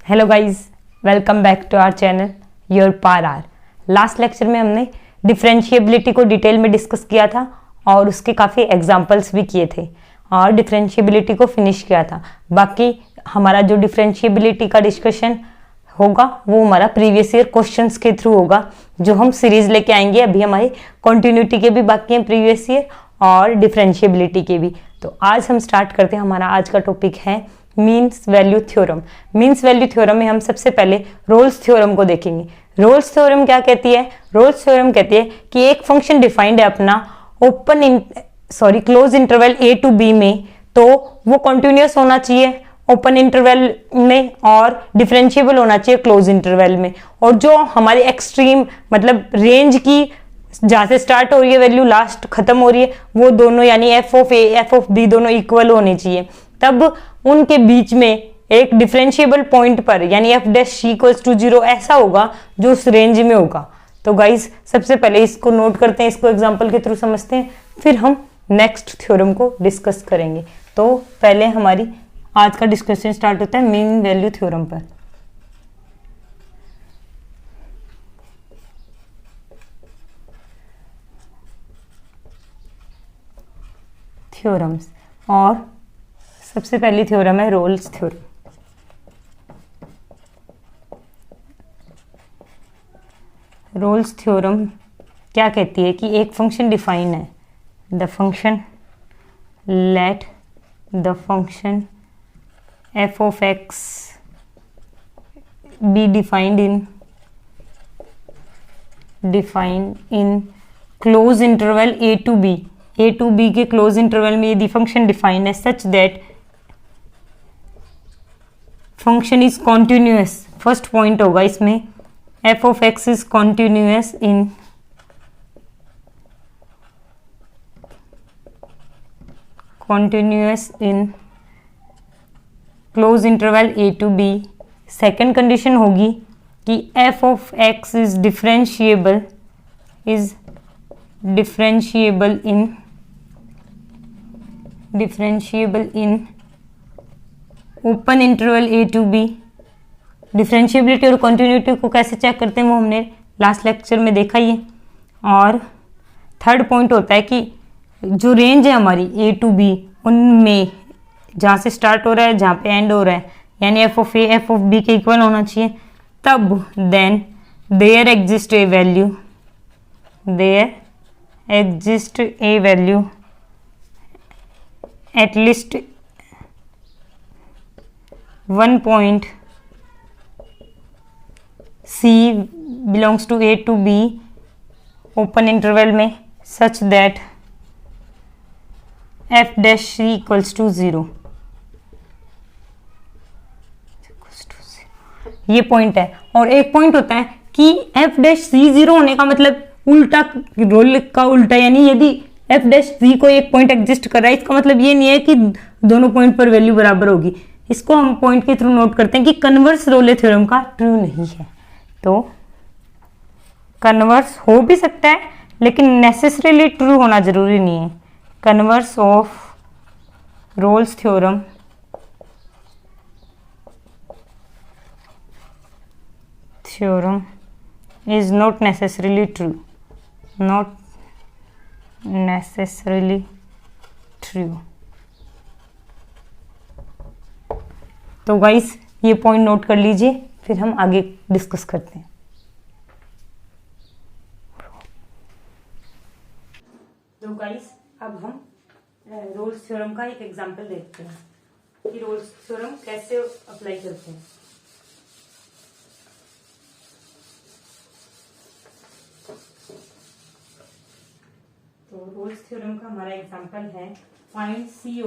Hello guys, welcome back to our channel your पार आर। Last lecture में हमने डिफरेंशिएबिलिटी को डिटेल में डिस्कस किया था और उसके काफ़ी एग्जांपल्स भी किए थे और डिफरेंशिएबिलिटी को फिनिश किया था। बाकी हमारा जो डिफरेंशिएबिलिटी का डिस्कशन होगा वो हमारा प्रीवियस ईयर क्वेश्चंस के थ्रू होगा, जो हम सीरीज लेके आएंगे। अभी हमारी कंटिन्यूटी के भी बाकी हैं प्रीवियस ईयर और डिफरेंशिएबिलिटी के भी। तो आज हम स्टार्ट करते हैं। हमारा आज का टॉपिक है means value theorem. Means value theorem में हम सबसे पहले रोल्स थ्योरम को देखेंगे। रोल्स थ्योरम क्या कहती है? रोल्स थ्योरम कहती है कि एक फंक्शन डिफाइंड है अपना close interval a to b में, तो वो कॉन्टिन्यूस होना चाहिए ओपन इंटरवल में और डिफरेंशिएबल होना चाहिए क्लोज इंटरवल में। और जो हमारी एक्सट्रीम मतलब रेंज की जहां से स्टार्ट हो रही है वैल्यू लास्ट खत्म हो रही है, वो दोनों यानी F of a f of b दोनों इक्वल होने चाहिए। तब उनके बीच में एक डिफरेंशिएबल पॉइंट पर यानी f dash c equals to 0 ऐसा होगा जो उस रेंज में होगा। तो गाइस सबसे पहले इसको नोट करते हैं, इसको एग्जांपल के थ्रू समझते हैं, फिर हम नेक्स्ट थ्योरम को डिस्कस करेंगे। तो पहले हमारी आज का डिस्कशन स्टार्ट होता है मीन वैल्यू थ्योरम पर। थ्योरम्स, और सबसे पहली थ्योरम है रोल्स थ्योरम। रोल्स थ्योरम क्या कहती है कि एक फंक्शन डिफाइन है, the function let the function f of x be defined in close interval a to b के क्लोज इंटरवल में यदि फंक्शन डिफाइंड है such that function is continuous. First point होगा इसमें f of x is continuous in close interval a to b. Second condition होगी कि f of x is differentiable in open interval a to b. Differentiability और continuity को कैसे check करते हैं वो हमने लास्ट लेक्चर में देखा ही है। और थर्ड पॉइंट होता है कि जो रेंज है हमारी ए टू बी, उनमें जहाँ से स्टार्ट हो रहा है जहाँ पे एंड हो रहा है यानी F of a f of b के इक्वल होना चाहिए, तब then there exist a value at least one point C belongs to A to B open interval में such that f dash C equals to 0। ये point है। और एक point होता है कि f dash C 0 होने का मतलब उल्टा, रोल का उल्टा, यानी यदि एफ डैश सी को एक पॉइंट एग्जिस्ट कर रहा है, इसका मतलब ये नहीं है कि दोनों पॉइंट पर वैल्यू बराबर होगी। इसको हम पॉइंट के थ्रू नोट करते हैं कि कन्वर्स रोले थ्योरम का ट्रू नहीं है। तो कन्वर्स हो भी सकता है लेकिन नेसेसरीली ट्रू होना जरूरी नहीं है। Converse of Rolle's theorem is not necessarily true. तो गाइस ये पॉइंट नोट कर लीजिए, फिर हम आगे डिस्कस करते हैं। तो गाइस अब हम रोल्स थ्योरम का एक एग्जांपल देखते हैं कि रोल्स थ्योरम कैसे अप्लाई करते हैं। तो रोल्स थ्योरम का हमारा एग्जांपल है find c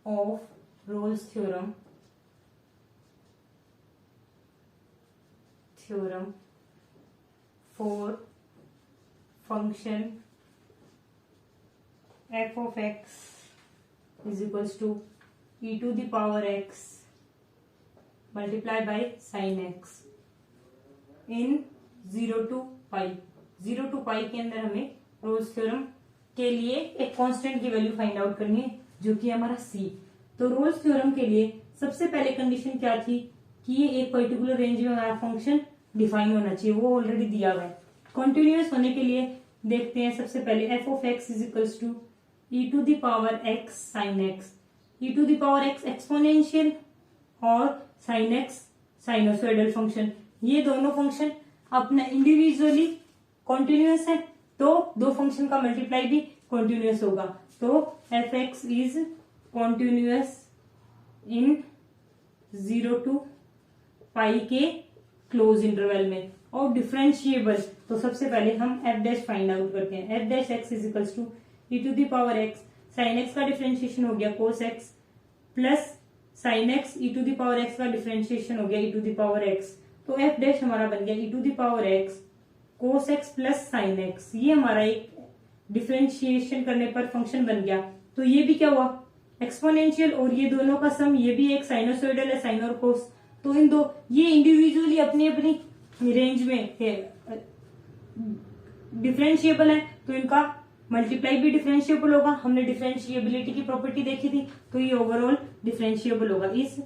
of Rolle's theorem for function f of x is equals to e to the power x multiply by sine x in 0 to pi. 0 to pi के अंदर हमें roles theorem के लिए एक constant की value find out करनी है। जो कि हमारा सी। तो रोल्स थ्योरम के लिए सबसे पहले कंडीशन क्या थी कि ये एक पर्टिकुलर रेंज में हमारा फंक्शन डिफाइन होना चाहिए, वो ऑलरेडी दिया हुआ है। कॉन्टिन्यूअस होने के लिए देखते हैं सबसे पहले f of x is equals to E to the power x sine x. E to the power x exponential और साइन एक्स साइनोसोइडल फंक्शन, ये दोनों फंक्शन अपना इंडिविजुअली कॉन्टिन्यूअस है, तो दो फंक्शन का मल्टीप्लाई भी कॉन्टिन्यूअस होगा। तो F x is continuous in 0 to pi के क्लोज इंटरवल में। और डिफरेंशिएबल, तो सबसे पहले हम एफ डैश फाइंड आउट करते हैं। F dash x is equals to E to the power x sine X का डिफरेंशिएशन हो गया cos X plus sine x E to the power X का डिफरेंशिएशन हो गया E to the power X. तो F dash हमारा बन गया E to the power X cos X plus sine X. ये हमारा एक डिफरेंशिएशन करने पर फंक्शन बन गया। तो ये भी क्या हुआ एक्सपोनेंशियल, और ये दोनों का सम, ये भी एक साइनोसोइडल है साइन और कोस। तो इन दो ये इंडिविजुअली अपनी अपनी रेंज में डिफरेंशिएबल है, तो इनका मल्टीप्लाई भी डिफरेंशिएबल होगा। हमने डिफरेंशिएबिलिटी की प्रॉपर्टी देखी थी, तो ये ओवरऑल डिफरेंशिएबल होगा। इस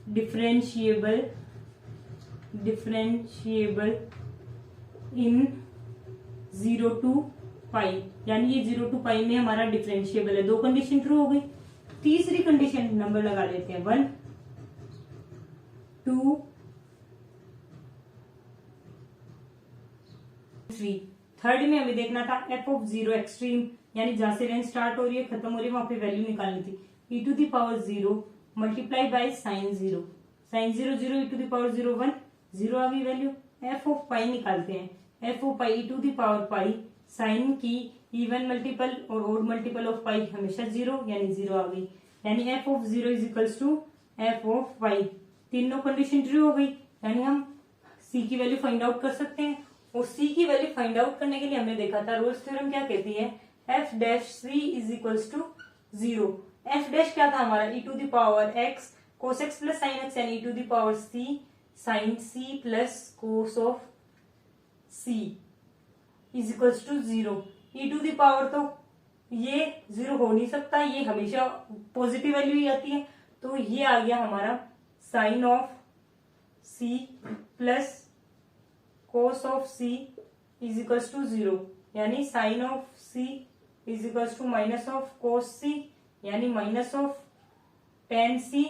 डिफरेंशिएबल इन 0 to पाई, यानी ये 0 to पाई में हमारा डिफरेंशिएबल है। दो कंडीशन ट्रू हो गई। तीसरी कंडीशन नंबर लगा लेते हैं 1 2 3। थर्ड में हमें देखना था एफ ऑफ 0 एक्सट्रीम, यानी जहां से रेंज स्टार्ट हो रही है खत्म हो रही है वहां पे वैल्यू निकालनी थी। E to the power 0 multiply by sine 0, sine 0 0 E to the power 0 1 0 आ गई वैल्यू। एफ ऑफ पाई निकालते हैं। F of pi E to the power pi sine की इवन मल्टीपल और ओड मल्टीपल ऑफ पाई हमेशा 0, यानी 0 आ गई। यानी F of 0 is equals to F of pi. तीनों कंडीशन ट्रू हो गई, यानी हम सी की वैल्यू फाइंड आउट कर सकते हैं। और सी की वैल्यू फाइंड आउट करने के लिए हमने देखा था रोल्स थ्योरम क्या कहती है, F dash C is equals to 0। F dash क्या था हमारा E to the power X cos X plus sine X, यानी E to the power C sine C plus cos of C is equals to 0। E to the power तो ये 0 हो नहीं सकता, ये हमेशा पॉजिटिव वैल्यू ही आती है। तो ये आ गया हमारा sine of C plus cos of C is equals to 0, यानी sine of C is equals to minus of cos C, यानी minus of tan C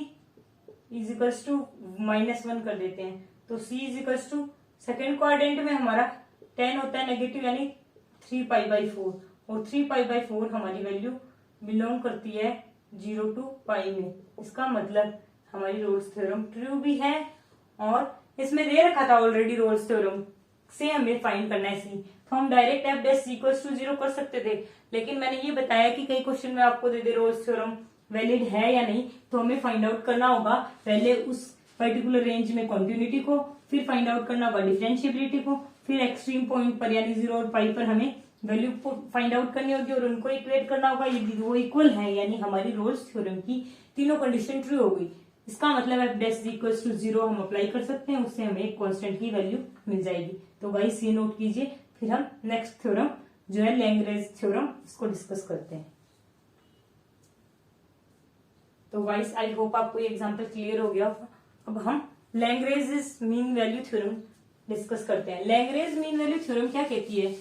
is equals to -1 कर देते हैं। तो C is equals to second quadrant में हमारा 10 होता है नेगेटिव, यानी 3π/4, और 3π/4 हमारी वैल्यू बिलोंग करती है 0 to पाई में। इसका मतलब हमारी रोल्स थ्योरम ट्रू भी है, और इसमें दे रखा था ऑलरेडी रोल्स थ्योरम से हमें फाइंड करना है सी, तो हम direct f dash equals to 0 कर सकते थे। लेकिन मैंने ये बताया कि कई क्वेश्चन में आपको दे दे रोल्स थ्योरम वैलिड है या नहीं, तो हमें फाइंड आउट करना होगा पहले उस पर्टिकुलर रेंज में कॉन्टिन्यूटी को, फिर फाइंड आउट करना होगा डिफरेंशिएबिलिटी को, फिर एक्सट्रीम पॉइंट पर यानी 0 और पाई पर हमें वैल्यू फाइंड आउट करनी होगी और उनको इक्वेट करना होगा। यदि वो इक्वल है, यानी हमारी रोल्स थ्योरम की तीनों कंडीशन ट्रू हो गई। इसका मतलब एफ डैश इक्वल्स टू 0 हम अप्लाई कर सकते हैं, उससे हमें एक कांस्टेंट की वैल्यू मिल जाएगी। तो गाइस ये नोट कीजिए, फिर हम नेक्स्ट थ्योरम जो है लैग्रेंज थ्योरम इसको डिस्कस करते हैं। तो गाइस आई होप आपको ये एग्जांपल क्लियर हो गया। अब हम Lagrange mean value theorem discuss करते हैं। लैग्रेंज मीन वैल्यू थ्योरम क्या कहती है,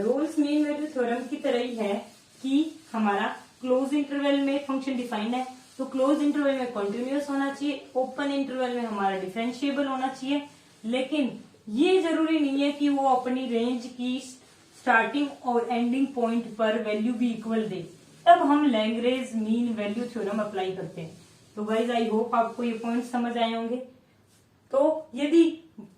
रोल्स मीन वैल्यू थ्योरम की तरह ही है कि हमारा क्लोज इंटरवल में फंक्शन डिफाइंड है, तो क्लोज इंटरवल में कॉन्टिन्यूअस होना चाहिए, ओपन इंटरवल में हमारा डिफरेंशिएबल होना चाहिए। लेकिन ये जरूरी नहीं है कि वो अपनी रेंज की स्टार्टिंग और एंडिंग पॉइंट पर वैल्यू भी इक्वल दे, तब हम Lagrange mean value theorem apply करते हैं। तो गाइज आई होप आपको ये पॉइंट समझ आए होंगे। तो यदि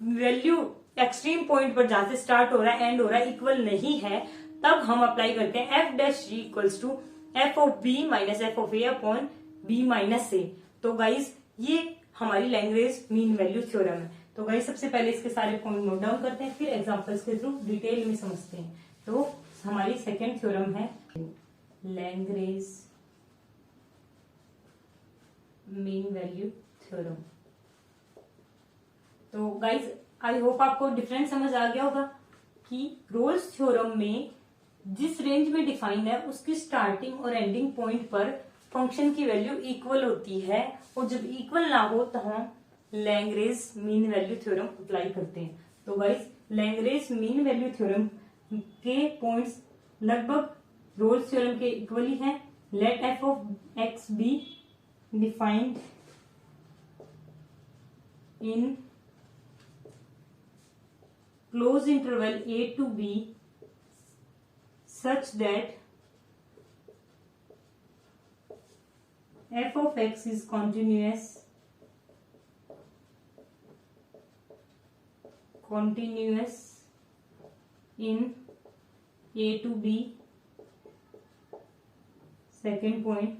वैल्यू एक्सट्रीम पॉइंट पर जहां से स्टार्ट हो रहा है एंड हो रहा है इक्वल नहीं है, तब हम अप्लाई करते हैं F dash g equals to F of b minus f of a upon b minus a. तो गाइज ये हमारी लैग्रेंज मीन वैल्यू थ्योरम है। तो गाइज सबसे पहले इसके सारे पॉइंट नोट डाउन करते हैं, फिर एग्जांपल्स के थ्रू डिटेल में समझते हैं। तो हमारी सेकेंड थ्योरम है लैग्रेंज मीन वैल्यू थ्योरम। तो गाइज आई होप आपको डिफरेंस समझ आ गया होगा कि रोल्स थ्योरम में जिस रेंज में डिफाइन है उसकी स्टार्टिंग और एंडिंग पॉइंट पर फंक्शन की वैल्यू इक्वल होती है, और जब इक्वल ना हो तो हम Lagrange mean value theorem apply करते हैं। तो guys Lagrange mean value theorem के पॉइंट्स लगभग रोल्स थ्योरम के इक्वली हैं। Let f of x be defined in closed interval a to b such that f of x is continuous in a to b. Second point,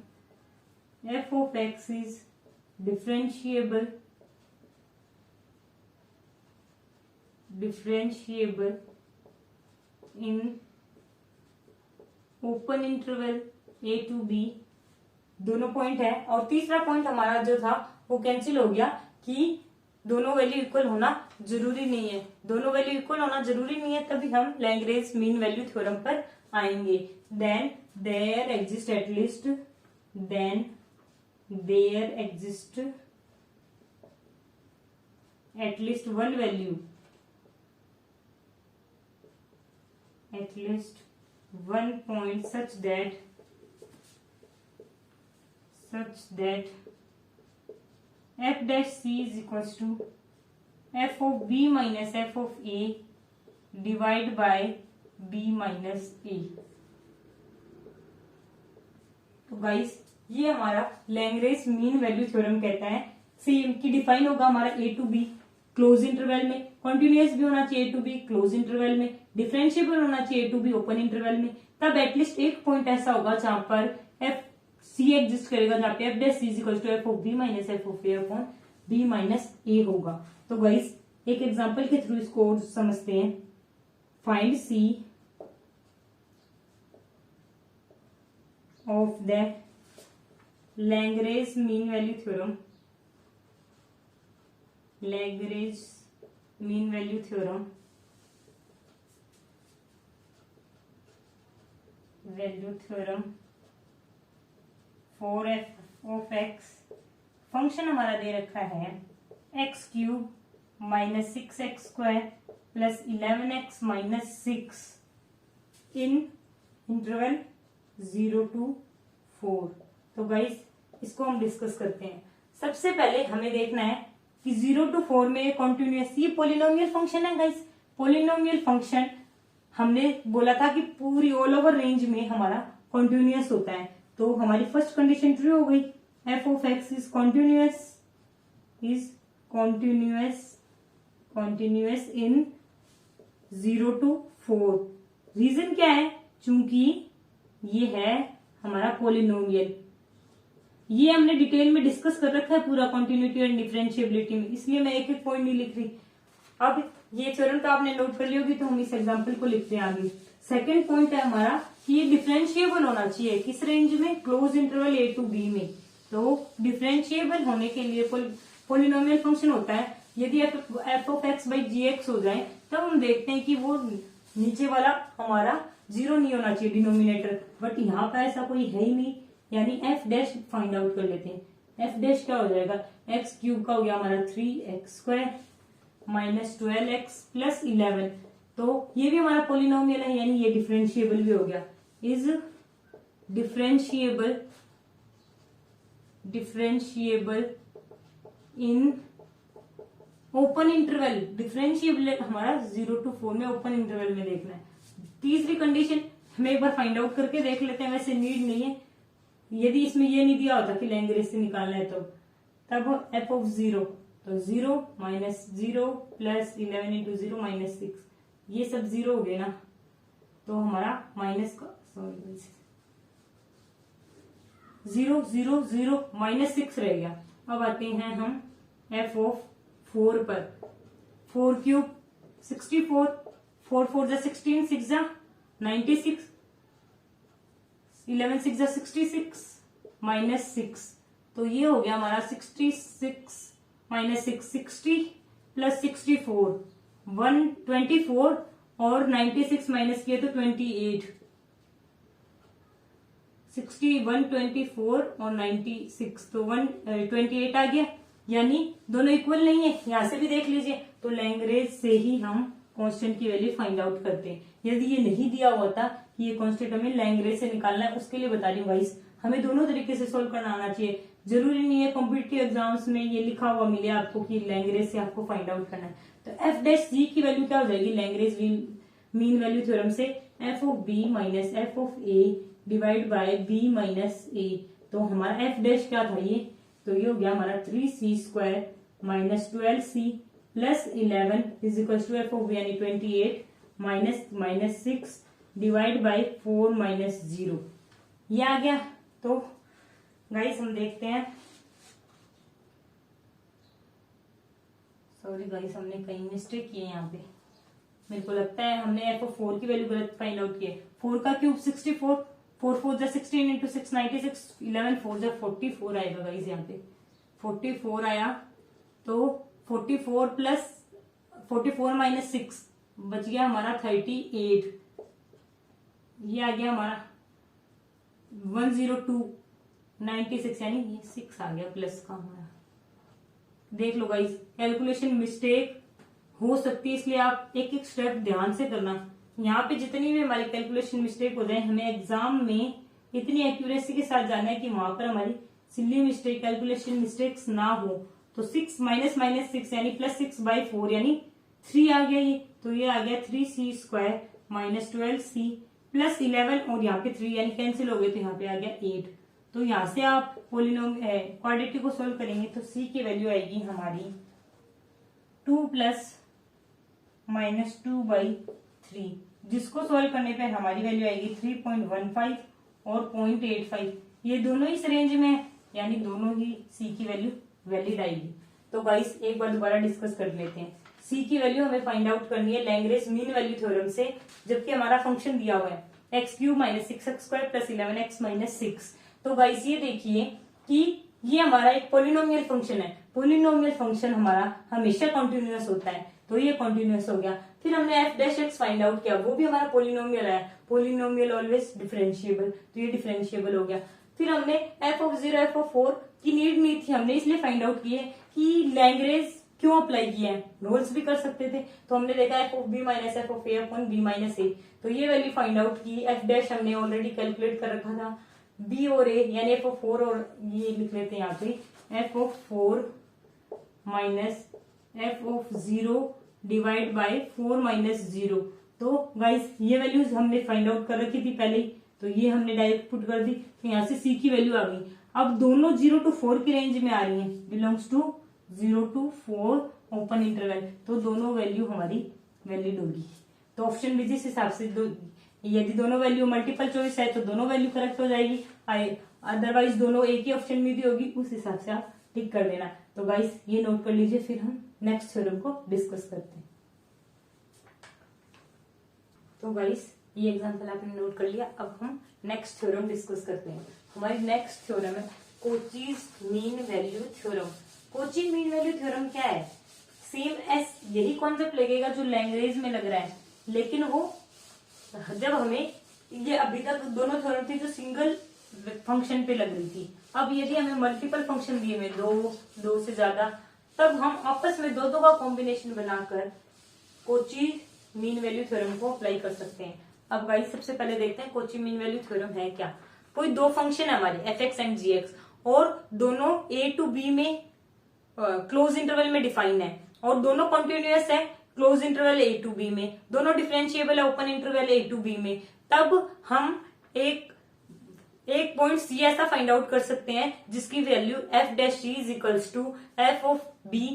f of x is differentiable in open interval a to b। दोनों point है। और तीसरा point हमारा जो था वो cancel हो गया कि दोनों वैल्यू इक्वल होना जरूरी नहीं है। दोनों वैल्यू इक्वल होना जरूरी नहीं है, तभी हम लैग्रेंज मीन वैल्यू थ्योरम पर आएंगे। Then there exist at least one value, at least one point such that f dash c is equals to f of b minus f of a divided by b minus a। तो guys ये हमारा Lagrange mean value theorem कहता है। Same की define होगा हमारा a to b close interval में, continuous भी होना चाहिए a to b close interval में, डिफरेंशिएबल होना चाहिए a to b open interval में। तब एटलीस्ट एक पॉइंट ऐसा होगा जहां पर एफ सी एग्जिस्ट करेगा, जहां पे f dash C is equal to F of b minus f of a upon b minus a होगा। तो गाइस एक एग्जांपल के थ्रू इसको और समझते हैं। Find c of the Lagrange mean value theorem, Lagrange mean value theorem for f of x. Function हमारा दे रखा है x cube minus 6x square plus 11x minus 6 in interval 0 to 4। तो गाइस इसको हम डिस्कस करते हैं। सबसे पहले हमें देखना है कि 0 to 4 में कॉन्टिन्यूअस, ये पोलिनोमियल फंक्शन है गाइस। पोलिनोमियल फंक्शन हमने बोला था कि पूरी ऑल ओवर रेंज में हमारा कॉन्टिन्यूअस होता है। तो हमारी फर्स्ट कंडीशन ट्रू हो गई, f of x is continuous in 0 to 4। Reason क्या है? चूंकि ये है हमारा पोलिनोमियल। ये हमने डिटेल में डिस्कस कर रखा है पूरा कॉन्टिन्यूटी एंड डिफरेंशिएबिलिटी में, इसलिए मैं एक एक पॉइंट नहीं लिख रही। अब ये थ्योरम तो आपने नोट कर ली होगी, तो हम इस एग्जांपल को लिखते हैं आगे। सेकंड पॉइंट है हमारा कि ये डिफरेंशिएबल होना चाहिए किस रेंज में? Close interval a to b में। तो डिफरेंशिएबल होने के लिए पोलिनोमियल फंक्शन होता है, यदि f of x by g x हो जाए तब हम देखते हैं कि वो नीचे वाला हमारा जीरो नहीं होना चाहिए डिनोमिनेटर, बट यहाँ पर ऐसा कोई है ही नहीं, यानी एफ डैश फाइंड आउट कर लेते हैं। एफ डैश क्या हो जाएगा? एक्स क्यूब का हो गया हमारा 3x square minus 12x plus 11। तो ये भी हमारा पोलिनोमियल है, यानी ये डिफरेंशिएबल भी हो गया। Is differentiable in open interval. Differentiable हमारा 0 to 4 में ओपन इंटरवल में देखना है। तीसरी कंडीशन हमें एक बार फाइंड आउट करके देख लेते हैं, वैसे नीड नहीं है। यदि इसमें ये नहीं दिया होता कि लैग्रेंज से निकालना है तो तब एफ ऑफ 0, तो 0 माइनस 0 प्लस 11 इंटू 0 माइनस 6, ये सब 0 हो गए ना, तो हमारा माइनस का 0 0 0 माइनस 6 रह गया। अब आते हैं हम एफ ऑफ 4 पर। 4 क्यूब 64, 4 4 जा 16, 6 जा 96, 11 6 जा 66 माइनस 6, तो ये हो गया हमारा 66 माइनस 6 60 प्लस 64 124 और 96 माइनस किया तो 28। 124 और 96, तो 128 आ गया, यानी दोनों इक्वल नहीं है। यहां से भी देख लीजिए, तो लैग्रेंज से ही हम कांस्टेंट की वैल्यू फाइंड आउट करते हैं। यदि ये नहीं दिया हुआ था कि ये कांस्टेंट हमें लैग्रेंज से निकालना है, उसके लिए बता रही हूँ गाइस, हमें दोनों तरीके से सोल्व करना आना चाहिए। जरूरी नहीं है कॉम्पिटिटिव एग्जाम्स में ये लिखा हुआ मिले आपको कि लैग्रेंज से आपको फाइंड आउट करना है। तो एफ डैश जी की वैल्यू क्या हो जाएगी लैग्रेंज मीन वैल्यू थ्योरम से, f of b minus f of a divide by b minus a. तो हमारा एफ डैश क्या था ये, तो ये हो गया हमारा 3c² minus 12c plus 11 is equal to F of b यानी 28 माइनस 6 डिवाइड बाय 4 माइनस 0, ये आ गया। तो गाइस हम देखते हैं, सॉरी गाइस हमने कहीं मिस्टेक की है यहाँ पे, मेरे को लगता है हमने एफ ऑफ 4 की वैल्यू गलत फाइंड आउट की है। 4 का क्यूब 64, 4 4 जा 16 इंटू 6 96, 11 4 जा 44 आएगा गाइस, यहाँ पे 44 आया। तो 44 प्लस 44 माइनस 6 बच गया हमारा 38, ये आ गया हमारा 102 96, यानी ये 6 आ गया प्लस का हमारा। देख लो गाइस, कैलकुलेशन मिस्टेक हो सकती है, इसलिए आप एक एक स्टेप ध्यान से करना। यहाँ पे जितनी भी हमारी कैलकुलेशन मिस्टेक हो जाए, हमें एग्जाम में इतनी एक्यूरेसी के साथ जाना है कि वहां पर हमारी सिली मिस्टेक, कैलकुलेशन मिस्टेक्स ना हो। तो 6 माइनस माइनस 6 यानी प्लस 6/4 यानी 3 आ गया ये, तो ये आ गया 3c² माइनस 12c प्लस 11 और यहाँ पे 3 यानी कैंसिल हो गए, तो यहाँ पे आ गया 8। तो यहाँ से आप क्वाड्रेटिक को सोल्व करेंगे तो c की वैल्यू आएगी हमारी 2 प्लस माइनस 2/3, जिसको सोल्व करने पे हमारी वैल्यू आएगी 3.15 और 0.85, ये दोनों इस रेंज में है, यानी दोनों ही c की वैल्यू वैलिड आएगी। तो गाइस एक बार दोबारा डिस्कस कर लेते हैं। c की वैल्यू हमें फाइंड आउट करनी है लैग्रेंज मीन वैल्यू थ्योरम से, जबकि हमारा फंक्शन दिया हुआ है x³ minus 6x² plus 11x minus 6। तो गाइस ये देखिए कि ये हमारा एक पोलिनोमियल फंक्शन है। पोलिनोमियल फंक्शन हमारा हमेशा कॉन्टिन्यूअस होता है, तो ये कॉन्टिन्यूअस हो गया। फिर हमने F dash x find out किया, वो भी हमारा पोलिनोमियल है, पोलिनोमियल ऑलवेज डिफरेंशिएबल, तो ये डिफरेंशिएबल हो गया। फिर हमने एफ ऑफ 0 एफ ऑफ 4 की नीड नहीं थी, हमने इसलिए फाइंड आउट किए कि लैग्रेंज क्यों अप्लाई किया है, रोल्स भी कर सकते थे। तो हमने देखा f of b minus f of a upon b minus a, तो ये वैल्यू फाइंड आउट की। एफ डैश हमने ऑलरेडी कैलकुलेट कर रखा था, बी और ए यानी एफ ऑफ 4 और ये लिख लेते हैं यहाँ पे F of 4 minus f of 0 divide by 4 minus 0। तो गाइस ये वैल्यूज हमने फाइंड आउट कर रखी थी पहले ही, तो ये हमने डायरेक्ट पुट कर दी, तो यहाँ से c की वैल्यू आ गई। अब दोनों 0 to 4 की रेंज में आ रही हैं, belongs to 0 to 4 open interval, तो दोनों वैल्यू हमारी वैलिड होगी। तो ऑप्शन भी जिस हिसाब से यदि दोनों वैल्यू मल्टीपल चॉइस है तो दोनों वैल्यू करेक्ट हो जाएगी, अदरवाइज दोनों एक ही ऑप्शन में दी होगी, उस हिसाब से आप टिक कर देना। तो गाइस ये नोट कर लीजिए, फिर हम नेक्स्ट थ्योरम को डिस्कस करते हैं। तो गाइस ये एग्जांपल आपने नोट कर लिया, अब हम नेक्स्ट थ्योरम डिस्कस करते हैं। हमारी नेक्स्ट थ्योरम है कोचीज mean value theorem. Cauchy mean value theorem क्या है, सेम एस यही कॉन्सेप्ट लगेगा जो लैग्रेंज में लग रहा है, लेकिन वो जब हमें ये अभी तक दोनों थ्योरम थी जो सिंगल फंक्शन पे लग रही थी, अब यदि हमें मल्टीपल फंक्शन दिए हुए दो से ज्यादा, तब हम आपस में दो का कॉम्बिनेशन बनाकर कोची मीन वैल्यू थ्योरम को अप्लाई कर सकते हैं। अब गाइस सबसे पहले देखते हैं कोची मीन वैल्यू थ्योरम है क्या। कोई दो फंक्शन है हमारे f x and g x, और दोनों ए टू बी में क्लोज इंटरवल में डिफाइन है, और दोनों कॉन्टिन्यूअस है close interval a to b में, दोनों डिफरेंशिएबल है open interval a to b में, तब हम एक पॉइंट सी ऐसा फाइंड आउट कर सकते हैं जिसकी value f dash C is equals to F of b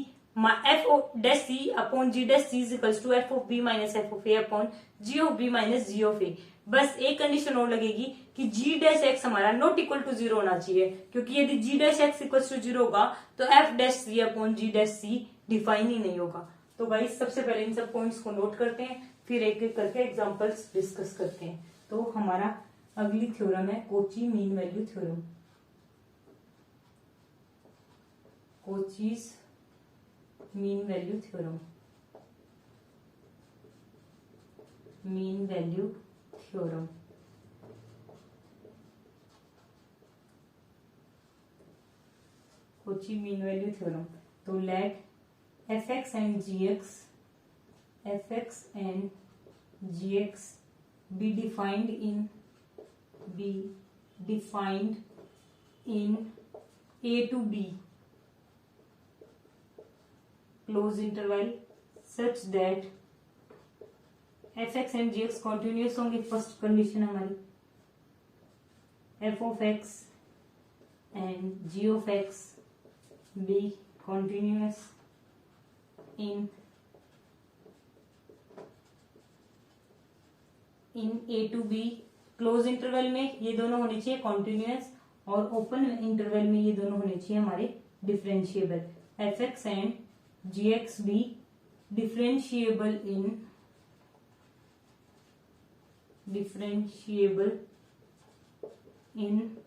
f dash c upon g dash C is equals to F of b minus f of a upon g of b minus g of a. बस एक condition और लगेगी कि g dash x हमारा not equal to 0 होना चाहिए, क्योंकि यदि g dash x equal to 0 होगा तो F dash c upon g dash सी डिफाइन ही नहीं होगा। तो गाइस सबसे पहले इन सब पॉइंट्स को नोट करते हैं, फिर एक एक करके एग्जांपल्स डिस्कस करते हैं। तो हमारा अगली थ्योरम है Cauchy mean value theorem. Cauchy's mean value theorem, mean value theorem. Cauchy mean value theorem. तो let f x and g x be defined in a to b close interval such that fx and gx continuous होंगे। First condition हमारी f of x and g of x be continuous in a to b. Close interval में ये दोनों होने चाहिए continuous और open interval में ये दोनों होने चाहिए हमारे differentiable. F x and g x be differentiable in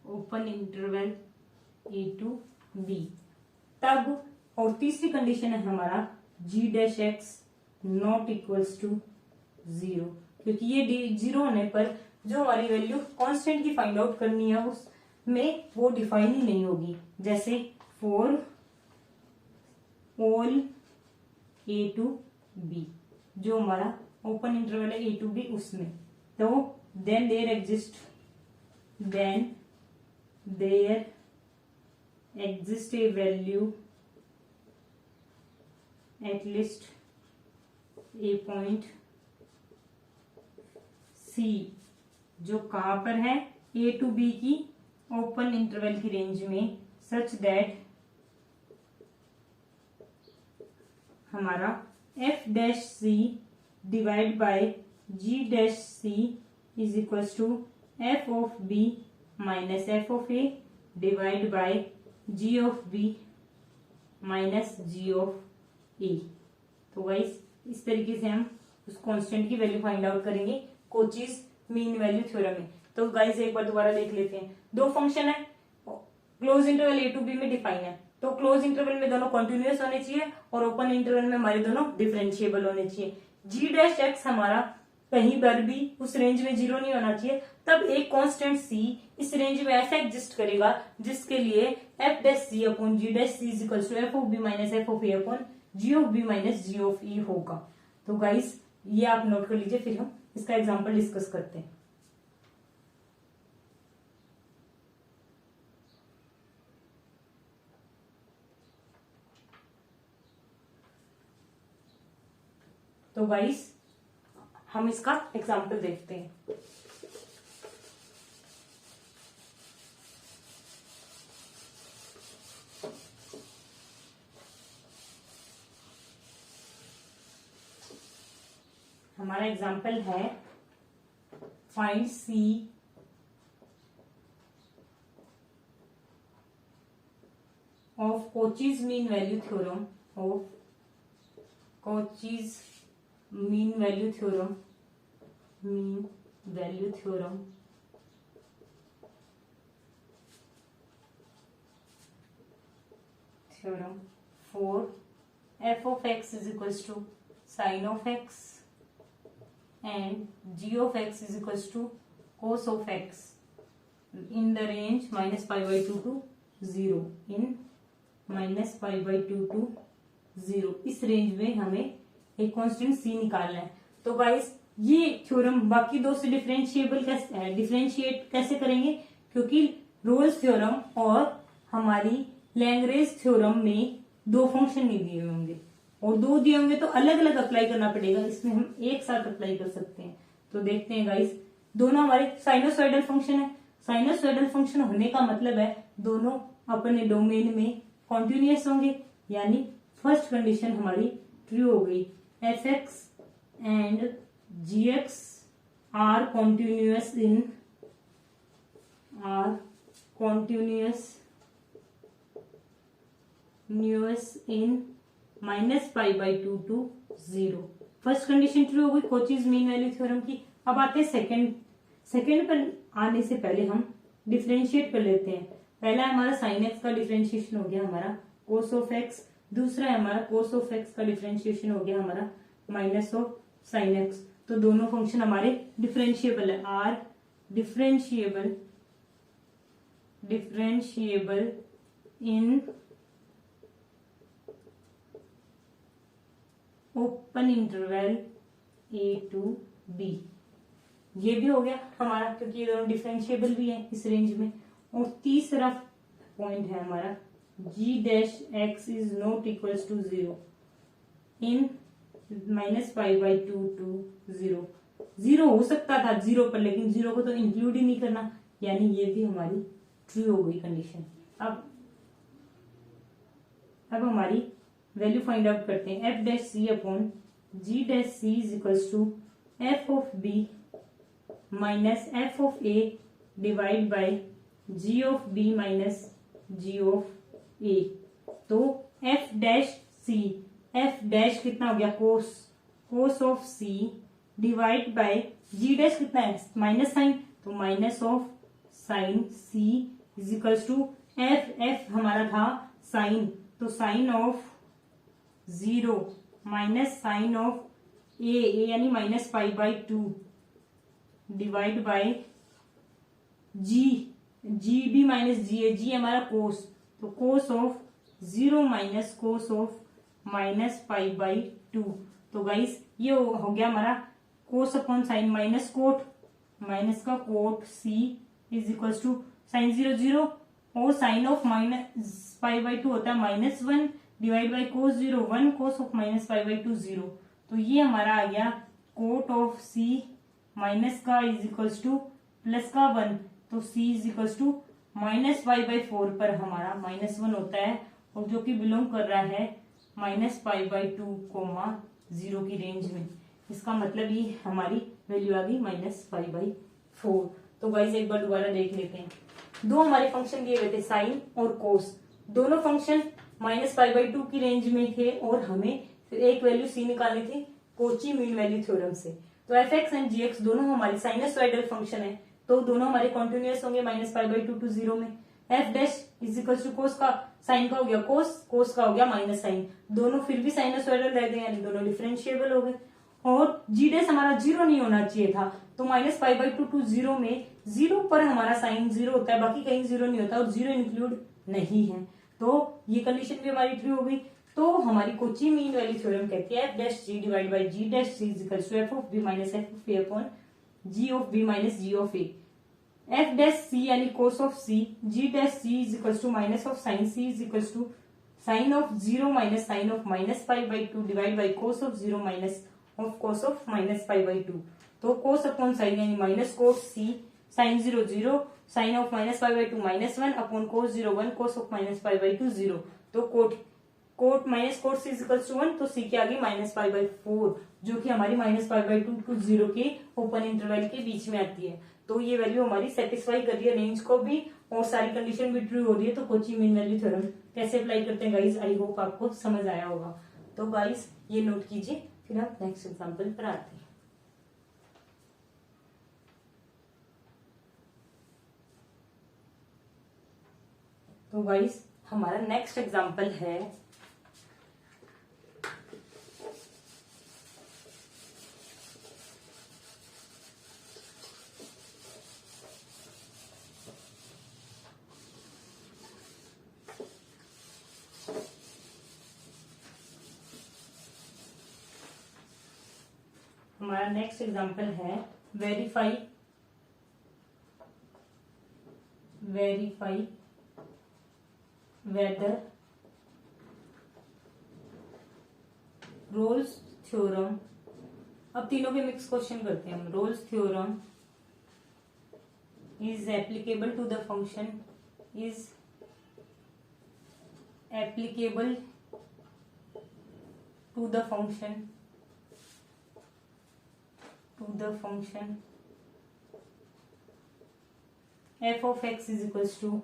open interval a to b. तब और तीसरी कंडीशन है हमारा g dash x not equals to 0, क्योंकि ये 0 होने पर जो हमारी वैल्यू कांस्टेंट की फाइंड आउट करनी है उसमें वो डिफाइन ही नहीं होगी। जैसे for all a to b, जो हमारा ओपन इंटरवल है ए टू बी उसमें, तो then there exist a value at least a point c, जो कहां पर है ए टू बी की ओपन इंटरवल की रेंज में, सच दैट हमारा f dash c divide by g dash C is equals to F of b minus f of a divide by g of b minus g of a. तो guys इस तरीके से हम उस constant की value find out करेंगे कोचीज mean value theorem में। तो गाइस एक बार दोबारा देख लेते हैं। दो फंक्शन है, close interval a to b में डिफाइन है, तो क्लोज इंटरवल में दोनों कॉन्टिन्यूअस होने चाहिए और ओपन इंटरवल में हमारे दोनों डिफरेंशिएबल होने चाहिए। जी डैश एक्स हमारा कहीं पर भी उस रेंज में 0 नहीं होना चाहिए। तब एक कांस्टेंट सी इस रेंज में ऐसा एग्जिस्ट करेगा जिसके लिए f dash c upon g dash C is equal to F of b minus f of a upon g of b minus g of e होगा। तो गाइस ये आप नोट कर लीजिए, फिर हम इसका एग्जांपल डिस्कस करते हैं। तो गाइस हम इसका एग्जांपल देखते हैं। हमारा एग्जाम्पल है find c of Cauchy's mean value theorem mean value theorem for f of x is equals to sine of x and g of x is equals to cos of x in the range minus pi by 2 to 0, in minus pi by 2 to 0। इस range में हमें एक constant c निकालना है। तो guys ये theorem बाकी दो से डिफरेंशिएट कैसे करेंगे, क्योंकि रोल्स थ्योरम और हमारी लैग्रेंज थ्योरम में दो फंक्शन नहीं दिए होंगे और दो दिए होंगे तो अलग अलग अप्लाई करना पड़ेगा। इसमें हम एक साथ अप्लाई कर सकते हैं। तो देखते हैं गाइस, दोनों हमारे साइनोसॉइडल फंक्शन है। साइनोसॉइडल फंक्शन होने का मतलब है दोनों अपने डोमेन में कॉन्टिन्यूअस होंगे, यानी फर्स्ट कंडीशन हमारी ट्रू हो गई। F x and g x are continuous in minus pi by 2 to 0। First condition true हो गई कोचीज मीन वैल्यू थ्योरम की। अब आते हैं सेकंड पर आने से पहले हम डिफरेंशिएट कर लेते हैं। पहला हमारा साइन एक्स का डिफरेंशिएशन हो गया हमारा कोस ऑफ एक्स, दूसरा है हमारा कोस ऑफ एक्स का डिफरेंशिएशन हो गया हमारा माइनस ऑफ साइन एक्स। तो दोनों फंक्शन हमारे डिफरेंशिएबल है। Are differentiable differentiable in open interval a to b। ये भी हो गया हमारा, क्योंकि ये दोनों डिफरेंशिएबल भी है इस रेंज में। और तीसरा पॉइंट है हमारा g dash x is not equals to 0 in -π/2 to 0। 0 हो सकता था 0 पर, लेकिन 0 को तो इंक्लूड ही नहीं करना, यानी ये भी हमारी ट्रू हो गई कंडीशन। अब हमारी वैल्यू फाइंड आउट करते हैं। f dash c upon g dash c is equals to f of b minus f of a divide by g of b minus g of a। तो f dash कितना हो गया, cos of c divide by g dash कितना है, minus sine, तो minus of sine c is equals to f हमारा था sine, तो sine of 0 minus sine of a यानी -π/2 डिवाइड बाय g भी माइनस g है, g हमारा कोस, तो cos of 0 minus cos of -π/2। तो गाइस ये हो गया हमारा cos upon sine minus cot, minus का cot c is equals to sine 0 और साइन ऑफ -π/2 होता है -1 divide by cos 0 1 cos of -π/2 0। तो ये हमारा आ गया कोट ऑफ c माइनस का इज इक्वल्स टू प्लस का 1, तो c इज इक्वल्स टू -π/4 पर हमारा -1 होता है, और जो कि बिलोंग कर रहा है -π/2, 0 की रेंज में। इसका मतलब ये हमारी वैल्यू आ गई -π/4। तो गाइस एक बार दोबारा देख लेते हैं। दो हमारे फंक्शन दिए गए थे, साइन और कोस। दोनों फंक्शन -π/2 की रेंज में थे और हमें एक वैल्यू c निकालनी थी कोची मीन वैल्यू थ्योरम से। तो f(x) एंड g(x) दोनों हमारे साइनसोइडल फंक्शन है, तो दोनों हमारे कॉन्टिन्यूअस होंगे -π/2 टू 0 में। f dash is equal to cos का साइन का हो गया कोस का हो गया माइनस साइन, दोनों फिर भी साइनसोइडल रह गए, यानी दोनों डिफरेंशिएबल हो गए। और g डैश हमारा 0 नहीं होना चाहिए था, तो -π/2 टू 0 में 0 पर हमारा साइन 0 होता है, बाकी कहीं 0 नहीं होता, और 0 इंक्लूड नहीं है, तो ये कंडीशन भी हमारी ट्रू हो गई। तो हमारी कोची मीन वैल्यू थ्योरम कहती है f dash g divide by g dash c is equal to f of b minus f of a upon g of b minus g of a। f dash c यानी cos of c, g dash c is equal to minus of sine c is equal to sine of 0 minus sine of -π/2 divide by cos of 0 minus of cos of -π/2। तो cos upon sign यानी minus cos c sine 0 sine of -π/2 -1 upon cos 0 1 cos of -π/2 0। तो cot minus cot c is equal to 1, तो c की आ गई -π/4, जो कि हमारी -π/2 to 0 के ओपन इंटरवल के बीच में आती है। तो ये वैल्यू हमारी सेटिस्फाई कर रही है रेंज को भी, और सारी कंडीशन भी ट्रू हो रही है। तो कोची मीन वैल्यू थ्योरम कैसे अप्लाई करते हैं गाइस, आई होप आपको समझ आया होगा। तो गाइस ये नोट कीजिए, फिर आप नेक्स्ट एग्जाम्पल पर आते हैं। तो गाइस हमारा नेक्स्ट एग्जाम्पल है वेरीफाई वेदर रोल्स थ्योरम। अब तीनों के मिक्स क्वेश्चन करते हैं हम। Rolle's theorem is applicable to the function f of x is equals to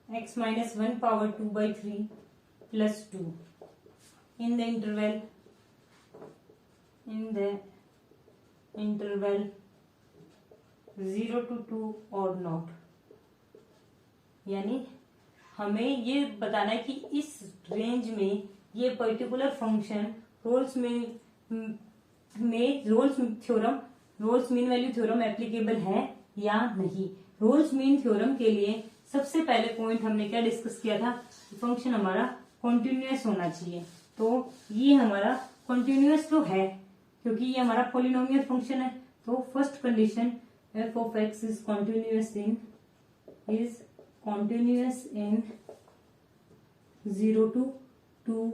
x minus 1 power 2 by 3 plus 2 in the interval 0 to 2 or not। यानी हमें ये बताना है कि इस रेंज में ये particular function Rolle's mean value theorem applicable है या नहीं। रोल्स मीन थ्योरम के लिए सबसे पहले पॉइंट हमने क्या डिस्कस किया था, फंक्शन हमारा कॉन्टिन्यूअस होना चाहिए। तो ये हमारा कॉन्टिन्यूअस तो है क्योंकि ये हमारा पॉलिनोमियल फंक्शन है। तो first condition F of x is continuous in 0 to 2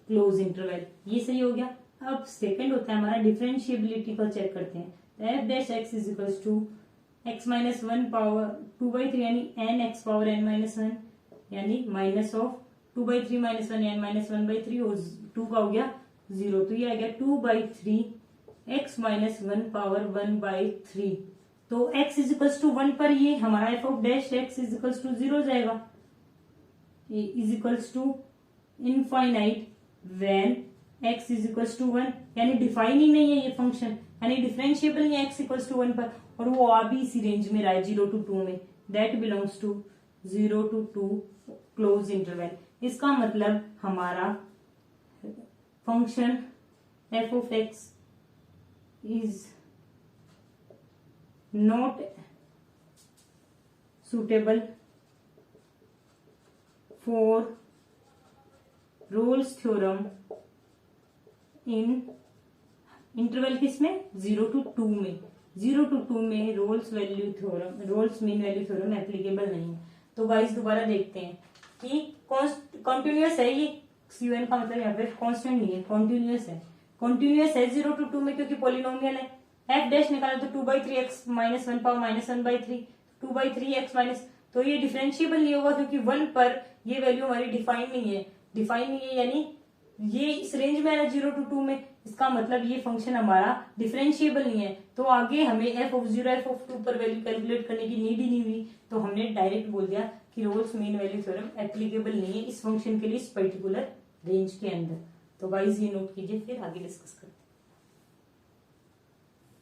close interval, ये सही हो गया। अब सेकंड होता है हमारा डिफरेंशिएबिलिटी को चेक करते हैं। F dash x is equals to x minus 1 power 2/3 यानी n x power n minus 1 यानी minus of 2/3 minus 1 n minus 1/3 और 2 का हो गया 0। तो ये आ गया 2/3 एक्स माइनस 1 पावर 1/3। तो x इज इक्वल्स टू 1 पर ये हमारा f of dash x is equals to 0 जाएगा, is equals to infinite when x is equals to 1, यानी डिफाइन ही नहीं है ये फंक्शन, यानी डिफरेंशिएबल नहीं है x इक्वल्स टू 1 पर, और वो आ भी इसी रेंज में रहा है 0 to 2 में, that belongs to 0 to 2 close interval. इसका मतलब हमारा function f of x is not suitable for Rolle's theorem in interval किसमें 0 to 2 में, 0 to 2 में Rolle's mean value theorem applicable नहीं है। तो गाइस दोबारा देखते हैं कि कॉन्टिन्यूअस है ये C1 का मतलब यहाँ पे कांस्टेंट नहीं है, कॉन्टिन्यूअस है। कॉन्टिन्यूअस है 0 to 2 में क्योंकि पॉलिनोमियल है। एफ डैश निकाला तो 2/3 x minus 1 power minus 1/3, 2/3 x minus, तो ये डिफरेंशिएबल नहीं होगा क्योंकि 1 पर ये वैल्यू हमारी डिफाइन नहीं है, यानी ये इस रेंज में है 0 to 2 में, इसका मतलब ये फंक्शन हमारा डिफरेंशिएबल नहीं है। तो आगे हमें एफ ऑफ 0 एफ ऑफ 2 पर वैल्यू कैलकुलेट करने की नीड ही नहीं हुई, तो हमने डायरेक्ट बोल दिया कि Rolle's mean value theorem applicable नहीं है इस फंक्शन के लिए इस पर्टिकुलर रेंज के अंदर। तो गाइस ये नोट कीजिए, फिर आगे डिस्कस करते हैं।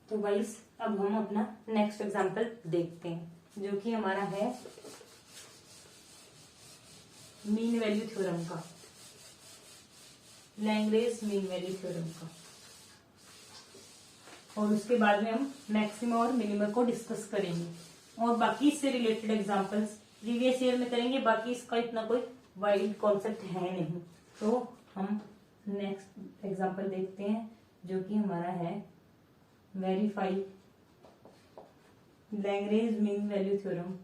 तो गाइस अब हम अपना नेक्स्ट एग्जांपल देखते हैं जो कि हमारा है मीन वैल्यू थ्योरम का, लैग्रेंज मीन वैल्यू थ्योरम का, और उसके बाद में हम मैक्सिमम और मिनिमम को डिस्कस करेंगे और बाकी इससे रिलेटेड एग्जांपल्स प्रीवियस ईयर में करेंगे। बाकी इसका इतना कोई वाइड कॉन्सेप्ट है नहीं। तो हम नेक्स्ट एग्जांपल देखते हैं जो कि हमारा है verify Lagrange mean value theorem,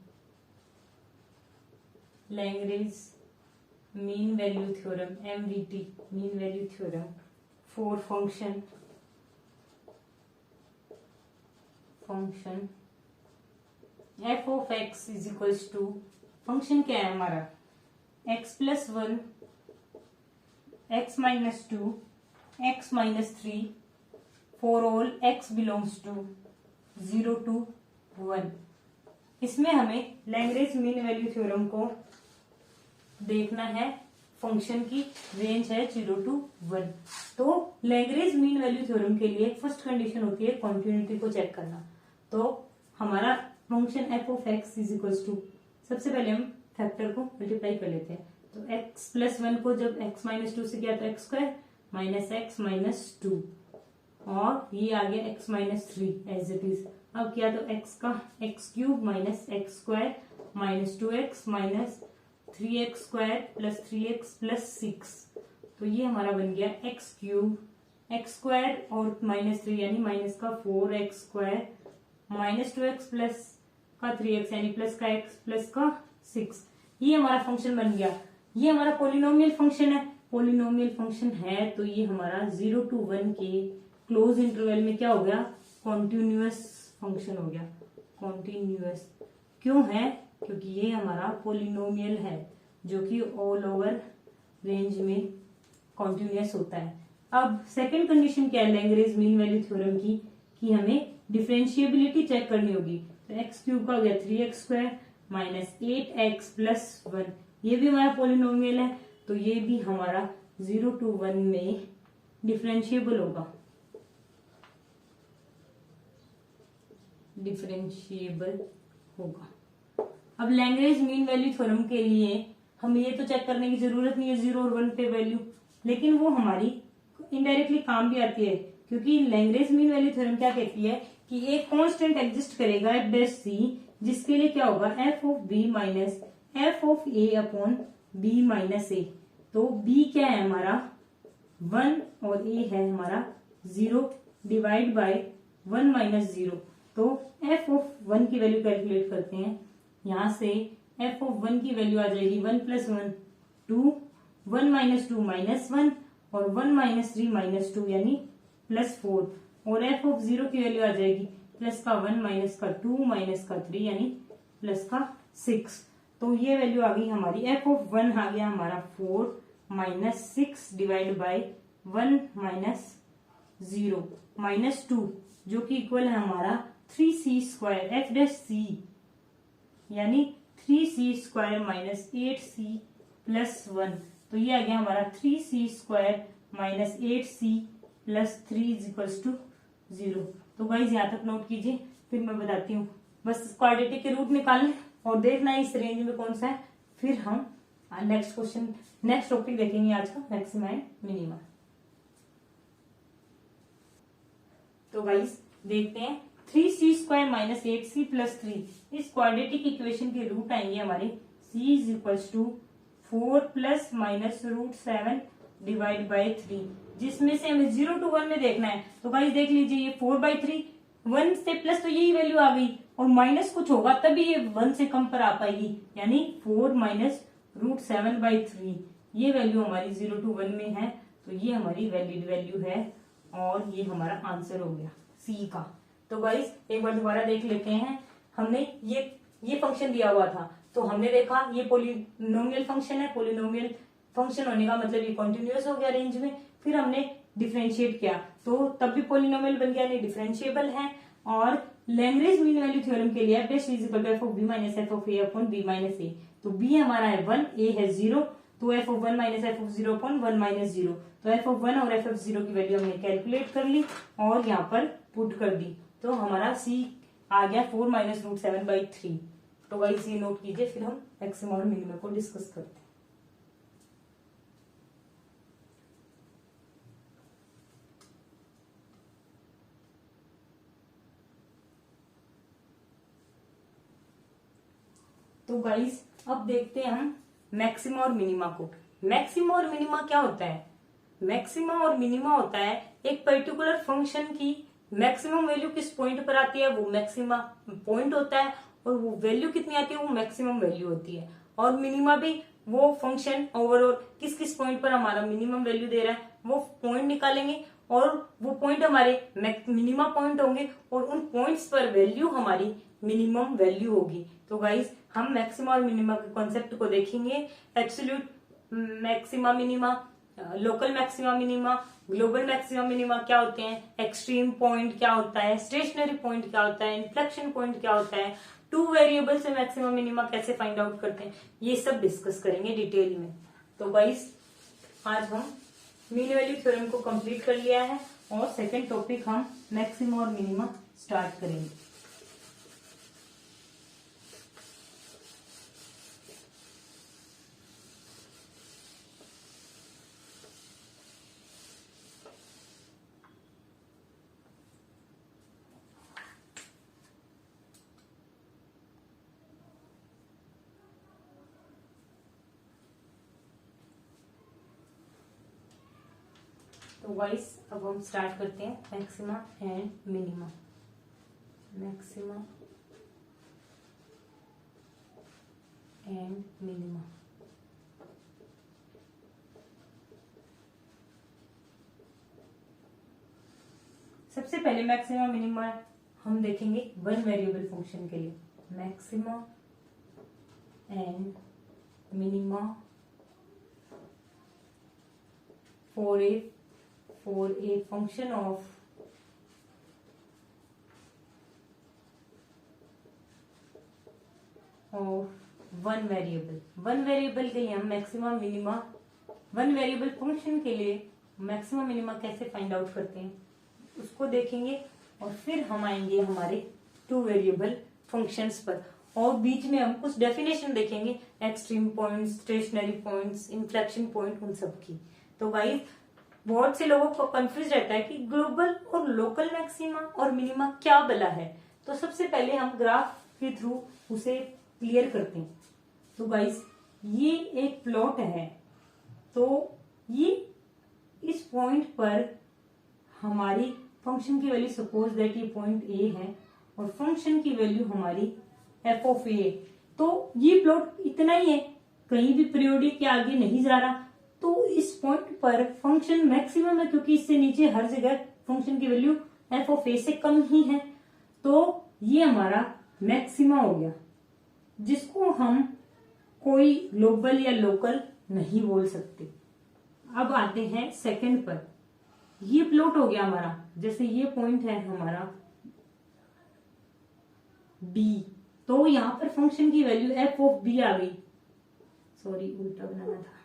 Lagrange mean value theorem MVT, mean value theorem for function f of x is equals to, function क्या है हमारा x plus 1 x minus 2 x minus 3 for all x belongs to 0 to 1। इसमें हमें Lagrange mean value theorem को देखना है, function की range है 0 to 1। तो लैग्रेंज मीन वैल्यू थ्योरम के लिए फर्स्ट कंडीशन होती है कॉन्टिन्यूटी को चेक करना। तो हमारा function f of x is equals to, सबसे पहले हम फैक्टर को मल्टीप्लाई कर लेते हैं। तो x प्लस 1 को जब x माइनस 2 से किया तो x square minus x minus 2, और ये आ गया x minus 3 as it is. अब किया तो x का x cube minus x square minus 2x minus 3x square plus 3x plus 6, तो ये हमारा बन गया x क्यूब x स्क्वायर और माइनस 3 यानी माइनस का 4x square minus 2x plus का 3x यानी प्लस का x प्लस का 6। ये हमारा फंक्शन बन गया। ये हमारा पॉलिनोमियल फंक्शन है, पॉलिनोमियल फंक्शन है तो ये हमारा 0 to 1 के क्लोज इंटरवल में क्या हो गया, कॉन्टिन्यूअस फंक्शन हो गया। कॉन्टिन्यूअस क्यों है, क्योंकि ये हमारा पॉलिनोमियल है जो कि ऑल ओवर रेंज में कॉन्टिन्यूअस होता है। अब सेकंड कंडीशन क्या है लैग्रेंज मीन वैल्यू थ्योरम की, कि हमें डिफरेंशिएबिलिटी चेक करनी होगी। तो एक्स क्यूब का हो गया 3x square minus 8x plus 1, ये भी हमारा पॉलिनोमियल है तो ये भी हमारा 0 to 1 में डिफरेंशिएबल होगा, डिफरेंशिएबल होगा। अब लैग्रेंज मीन वैल्यू थ्योरम के लिए हमें ये तो चेक करने की जरूरत नहीं है 0 और 1 पे वैल्यू, लेकिन वो हमारी इनडायरेक्टली काम भी आती है क्योंकि लैग्रेंज मीन वैल्यू थ्योरम क्या कहती है कि एक कांस्टेंट एग्जिस्ट करेगा एफ डैश सी, जिसके लिए क्या होगा f of b minus f of a upon b minus a. तो बी क्या है हमारा 1 और ए है हमारा 0 डिवाइड बाय 1 माइनस 0। तो एफ ऑफ 1 की वैल्यू कैलकुलेट करते हैं। यहां से एफ ऑफ 1 की वैल्यू आ जाएगी 1 प्लस 1 2, 1 माइनस 2 माइनस 1 और 1 माइनस 3 माइनस 2 यानी प्लस 4। और एफ ऑफ 0 की वैल्यू आ जाएगी प्लस का 1 माइनस का 2 माइनस का 3 यानी प्लस का 6। तो ये वैल्यू आ गई हमारी एफ ऑफ 1 आ गया हमारा 4 minus 6 divide by 1 minus 0 minus 2, जो कि इक्वल है हमारा 3c स्क्वायर एफ डैश सी यानी 3c square minus 8c plus 1। तो ये आ गया हमारा 3c square minus 8c plus 3 is equals to 0। तो गाइज यहाँ तक नोट कीजिए, फिर मैं बताती हूँ। बस क्वाड्रेटिक के रूट निकालने और देखना है इस रेंज में कौन सा है, फिर हम नेक्स्ट टॉपिक देखेंगे आज का मैक्सिमा एंड मिनिमा। तो गाइज देखते हैं 3c square minus 8c plus 3 इस क्वाड्रेटिक इक्वेशन के रूट आएंगे हमारे c is equals to 4 plus minus root 7 divide by 3, जिसमें से हमें 0 to 1 में देखना है। तो गाइस देख लीजिए ये 4/3, 1 से प्लस तो यही वैल्यू आ गई और माइनस कुछ होगा तभी ये 1 से कम पर आ पाएगी, यानी 4 माइनस रूट 7/3 ये वैल्यू हमारी 0 to 1 में है। तो ये हमारी वैलिड वैल्यू है और ये हमारा आंसर हो गया सी का। तो गाइस एक बार दोबारा देख लेते हैं। हमने ये फंक्शन दिया हुआ था, तो हमने देखा ये पोलिनोमियल फंक्शन है। पोलिनोमियल फंक्शन होने का मतलब ये कॉन्टिन्यूअस हो गया रेंज में। फिर हमने डिफरेंशिएट किया तो तब भी पोलिनोमियल बन गया, नहीं डिफरेंशिएबल है। और लैग्रेंज मीन वैल्यू थ्योरम के लिए f dash is equal to F of b minus f of a upon b minus a. तो बी हमारा है 1, ए है 0, तो f of 1 minus f of 0 upon 1 minus 0। तो एफ ऑफ 1 और F of 0 की वैल्यू हमने कैलकुलेट कर ली और यहाँ पर पुट कर दी। तो हमारा सी आ गया 4 माइनस रूट 7/3। तो वही सी नोट कीजिए, फिर हम मैक्सिमा और मिनिमा को डिस्कस करते हैं। तो गाइस अब देखते हैं हम मैक्सिमा और मिनिमा को। मैक्सिमा और मिनिमा क्या होता है? मैक्सिमा और मिनिमा होता है एक पर्टिकुलर फंक्शन की मैक्सिमम वैल्यू किस पॉइंट पर आती है वो मैक्सिमा पॉइंट होता है, और वो वैल्यू कितनी आती है वो मैक्सिमम वैल्यू होती है। और मिनिमा भी वो फंक्शन ओवरऑल किस किस पॉइंट पर हमारा मिनिमम वैल्यू दे रहा है वो पॉइंट निकालेंगे, और वो पॉइंट हमारे मिनिमा पॉइंट होंगे और उन पॉइंट्स पर वैल्यू हमारी मिनिमम वैल्यू होगी। तो गाइस हम मैक्सिमा और मिनिमा के कॉन्सेप्ट को देखेंगे। Absolute maxima minima, local maxima minima, global maxima minima क्या होते हैं, एक्सट्रीम पॉइंट क्या होता है, स्टेशनरी पॉइंट क्या होता है, इन्फ्लेक्शन पॉइंट क्या होता है, 2 वेरिएबल से मैक्सिमा मिनिमा कैसे फाइंड आउट करते हैं, ये सब डिस्कस करेंगे डिटेल में। तो गाइस आज हम मीन वैल्यू थ्योरम को कंप्लीट कर लिया है और सेकंड टॉपिक हम मैक्सिमा और मिनिमा स्टार्ट करेंगे। तो गाइस अब हम स्टार्ट करते हैं maxima and minima. Maxima and minima. सबसे पहले मैक्सिमा मिनिमा हम देखेंगे 1 वेरिएबल फंक्शन के लिए। Maxima and minima for a function of one variable के लिए हम मैक्सिमा मिनिमा, 1 वेरिएबल फंक्शन के लिए मैक्सिमा मिनिमा कैसे फाइंड आउट करते हैं उसको देखेंगे, और फिर हम आएंगे हमारे 2 वेरिएबल फंक्शंस पर, और बीच में हम कुछ डेफिनेशन देखेंगे extreme points, stationary points, inflection point, उन सब की। तो गाइस बहुत से लोगों को कंफ्यूज रहता है कि ग्लोबल और लोकल मैक्सिमा और मिनिमा क्या बला है। तो सबसे पहले हम ग्राफ के थ्रू उसे क्लियर करते हैं। तो गाइस ये एक प्लॉट है, तो ये इस पॉइंट पर हमारी फंक्शन की वैल्यू, सपोज दैट ये पॉइंट ए है और फंक्शन की वैल्यू हमारी एफ ऑफ ए। तो ये प्लॉट इतना ही है, कहीं भी पीरियोडिक के आगे नहीं जा रहा। तो इस पॉइंट पर फंक्शन मैक्सिमम है, क्योंकि इससे नीचे हर जगह फंक्शन की वैल्यू एफ ऑफ ए से कम ही है। तो ये हमारा मैक्सिमा हो गया, जिसको हम कोई ग्लोबल या लोकल नहीं बोल सकते। अब आते हैं सेकंड पर। ये प्लॉट हो गया हमारा, जैसे ये पॉइंट है हमारा बी, तो यहां पर फंक्शन की वैल्यू एफ ऑफ बी आ गई। सॉरी, उल्टा बनाना था।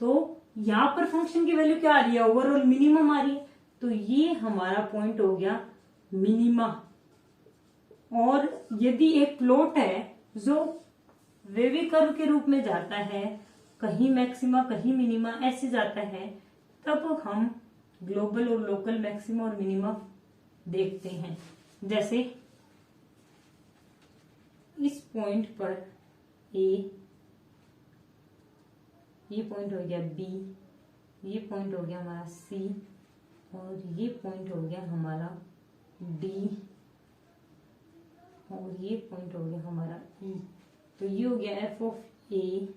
तो यहां पर फंक्शन की वैल्यू क्या आ रही है, ओवरऑल मिनिमम आ रही है। तो ये हमारा पॉइंट हो गया मिनिमा। और यदि एक प्लॉट है जो वेवी कर्व के रूप में जाता है, कहीं मैक्सिमा कहीं मिनिमा ऐसे जाता है, तब हम ग्लोबल और लोकल मैक्सिमा और मिनिमा देखते हैं। जैसे इस पॉइंट पर ए, ये पॉइंट हो गया बी, ये पॉइंट हो गया हमारा सी, और ये पॉइंट हो गया हमारा डी, और ये पॉइंट हो गया हमारा ई। तो ये हो गया एफ ऑफ ए,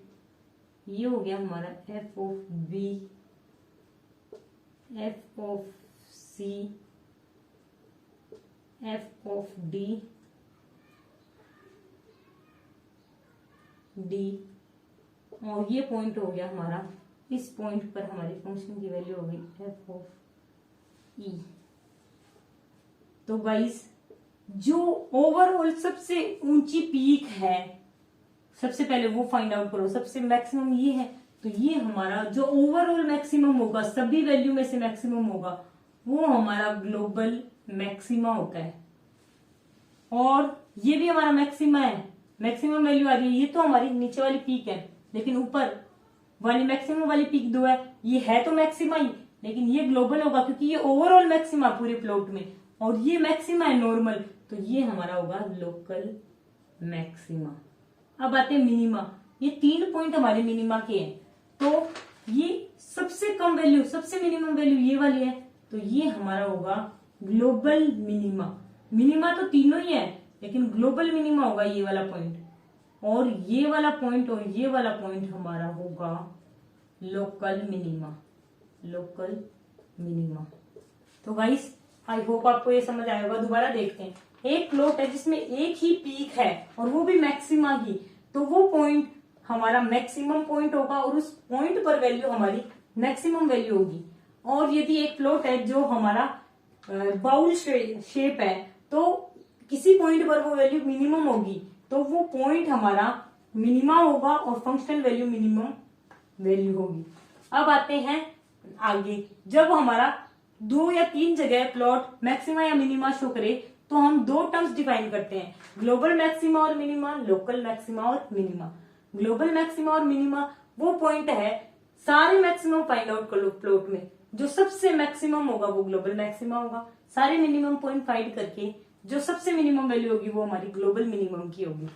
ये हो गया हमारा f of b, f of c, f of d, और ये पॉइंट हो गया हमारा, इस पॉइंट पर हमारी फंक्शन की वैल्यू हो गई एफ ऑफ ई। तो गाइस जो ओवरऑल सबसे ऊंची पीक है, सबसे पहले वो फाइंड आउट करो। सबसे मैक्सिमम ये है, तो ये हमारा जो ओवरऑल मैक्सिमम होगा, सभी वैल्यू में से मैक्सिमम होगा, वो हमारा ग्लोबल मैक्सिमा होता है। और ये भी हमारा मैक्सिमा है, मैक्सिमम वैल्यू आ रही है। ये तो हमारी नीचे वाली पीक है, लेकिन ऊपर वाली मैक्सिमम वाली पीक दो है, ये है तो मैक्सिमा ही, लेकिन ये ग्लोबल होगा क्योंकि ये ओवरऑल मैक्सिमा पूरे प्लॉट में, और ये मैक्सिमा है नॉर्मल, तो ये हमारा होगा लोकल मैक्सिमा। अब आते हैं मिनिमा। ये 3 पॉइंट हमारे मिनिमा के हैं। तो ये सबसे कम वैल्यू, सबसे मिनिमम वैल्यू ये वाली है, तो ये हमारा होगा ग्लोबल मिनिमा। मिनिमा तो तीनों ही है, लेकिन ग्लोबल मिनिमा होगा ये वाला पॉइंट, और ये वाला पॉइंट और ये वाला पॉइंट हमारा होगा लोकल मिनिमा। Local minima. तो गाइस आई होप आपको ये समझ आया होगा। दोबारा देखते हैं। एक प्लॉट है जिसमें एक ही पीक है और वो भी मैक्सिमा ही, तो वो पॉइंट हमारा मैक्सिमम पॉइंट होगा और उस पॉइंट पर वैल्यू हमारी मैक्सिमम वैल्यू होगी। और यदि एक प्लॉट है जो हमारा बाउल शेप है, तो किसी पॉइंट पर वो वैल्यू मिनिमम होगी, तो वो पॉइंट हमारा मिनिमा होगा और फंक्शनल वैल्यू मिनिमम वैल्यू होगी। अब आते हैं आगे। जब हमारा 2 या 3 जगह प्लॉट मैक्सिमा या मिनिमा शो करे, तो हम 2 टर्म्स डिफाइन करते हैं, ग्लोबल मैक्सिमा और मिनिमा, लोकल मैक्सिमा और मिनिमा। ग्लोबल मैक्सिमा और मिनिमा वो पॉइंट है, सारे मैक्सिमम फाइंड आउट कर लो प्लॉट में, जो सबसे मैक्सिमम होगा वो ग्लोबल मैक्सिमा होगा। सारे मिनिमम पॉइंट फाइंड करके जो सबसे मिनिमम वैल्यू होगी वो हमारी ग्लोबल मिनिमम की होगी,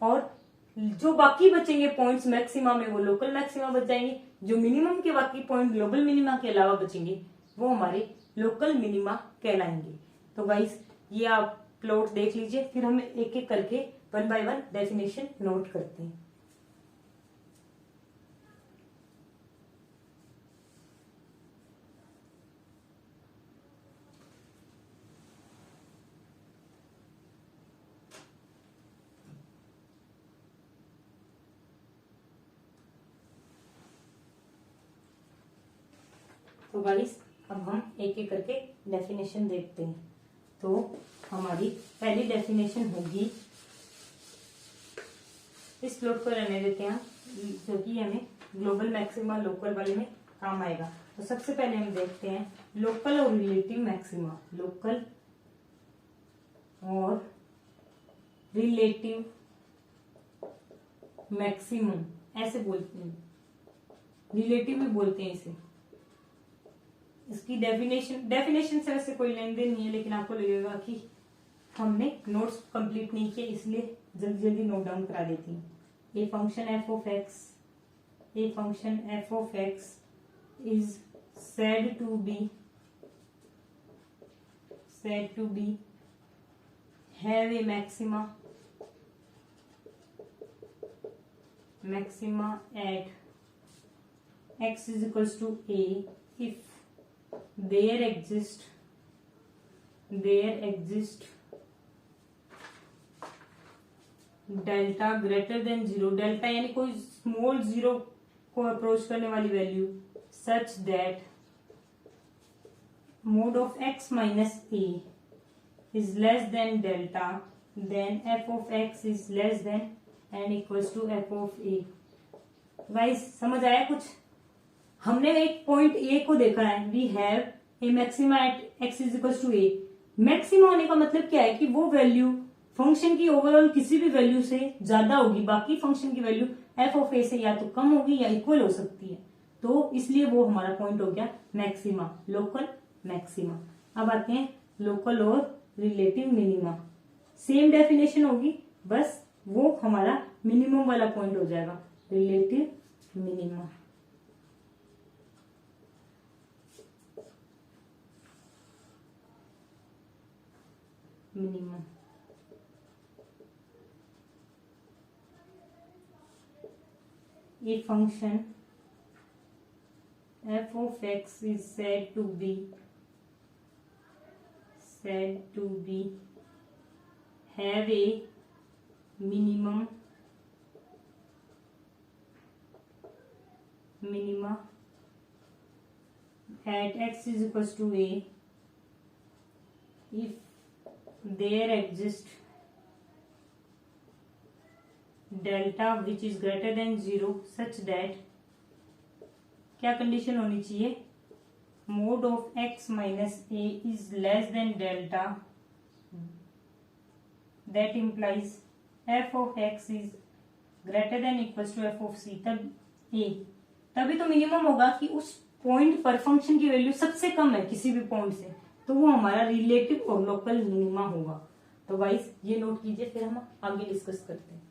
और जो बाकी बचेंगे पॉइंट्स मैक्सिमा में वो लोकल मैक्सिमा बच जाएंगे। जो मिनिमम के बाकी पॉइंट ग्लोबल मिनिमा के अलावा बचेंगे वो हमारे लोकल मिनिमा कहलाएंगे। तो गाइस ये आप प्लॉट देख लीजिए, फिर हम एक एक करके 1 बाय 1 डेफिनेशन नोट करते हैं। तो गाइस अब हम एक एक करके डेफिनेशन देखते हैं। तो हमारी पहली डेफिनेशन होगी, इस प्लॉट को रहने देते हैं क्योंकि हमें ग्लोबल मैक्सिमा लोकल वाले में काम आएगा। तो सबसे पहले हम देखते हैं लोकल और रिलेटिव मैक्सिमा। लोकल और रिलेटिव मैक्सिमम ऐसे बोलते हैं। रिलेटिव भी बोलते हैं इसे। इसकी डेफिनेशन से वैसे कोई लेन देन नहीं है, लेकिन आपको लगेगा कि हमने नोट्स कंप्लीट नहीं किए, इसलिए जल्दी जल्दी नोट डाउन करा देती हूँ। A function f of x is said to be have a maxima at x is equals to a if there exist delta greater than 0, delta यानी कोई स्मॉल 0 को अप्रोच करने वाली value, such that mod of x minus a is less than delta, then f of x is less than n equals to f of a। Guys समझ आया कुछ? हमने एक पॉइंट ए को देखा है, we have a maxima at x is equal to a। Maxima होने का मतलब क्या है कि वो वैल्यू फंक्शन की ओवरऑल किसी भी वैल्यू से ज्यादा होगी, बाकी फंक्शन की वैल्यू f ऑफ a से या तो कम होगी या इक्वल हो सकती है, तो इसलिए वो हमारा पॉइंट हो गया मैक्सिमा, लोकल मैक्सिमा। अब आते हैं लोकल और रिलेटिव मिनिमा। सेम डेफिनेशन होगी, बस वो हमारा मिनिमम वाला पॉइंट हो जाएगा, relative minima. Minimum a function f of x is said to be have a minima at x is equals to a if there exists delta which is greater than 0 such that क्या condition होनी चाहिए, mod of x minus a is less than delta, that implies f of x is greater than equals to f of c। तभी तो minimum होगा कि उस point पर function की वैल्यू सबसे कम है किसी भी पॉइंट से, तो वो हमारा रिलेटिव और लोकल मिनिमा होगा। तो गाइस ये नोट कीजिए, फिर हम आगे डिस्कस करते हैं।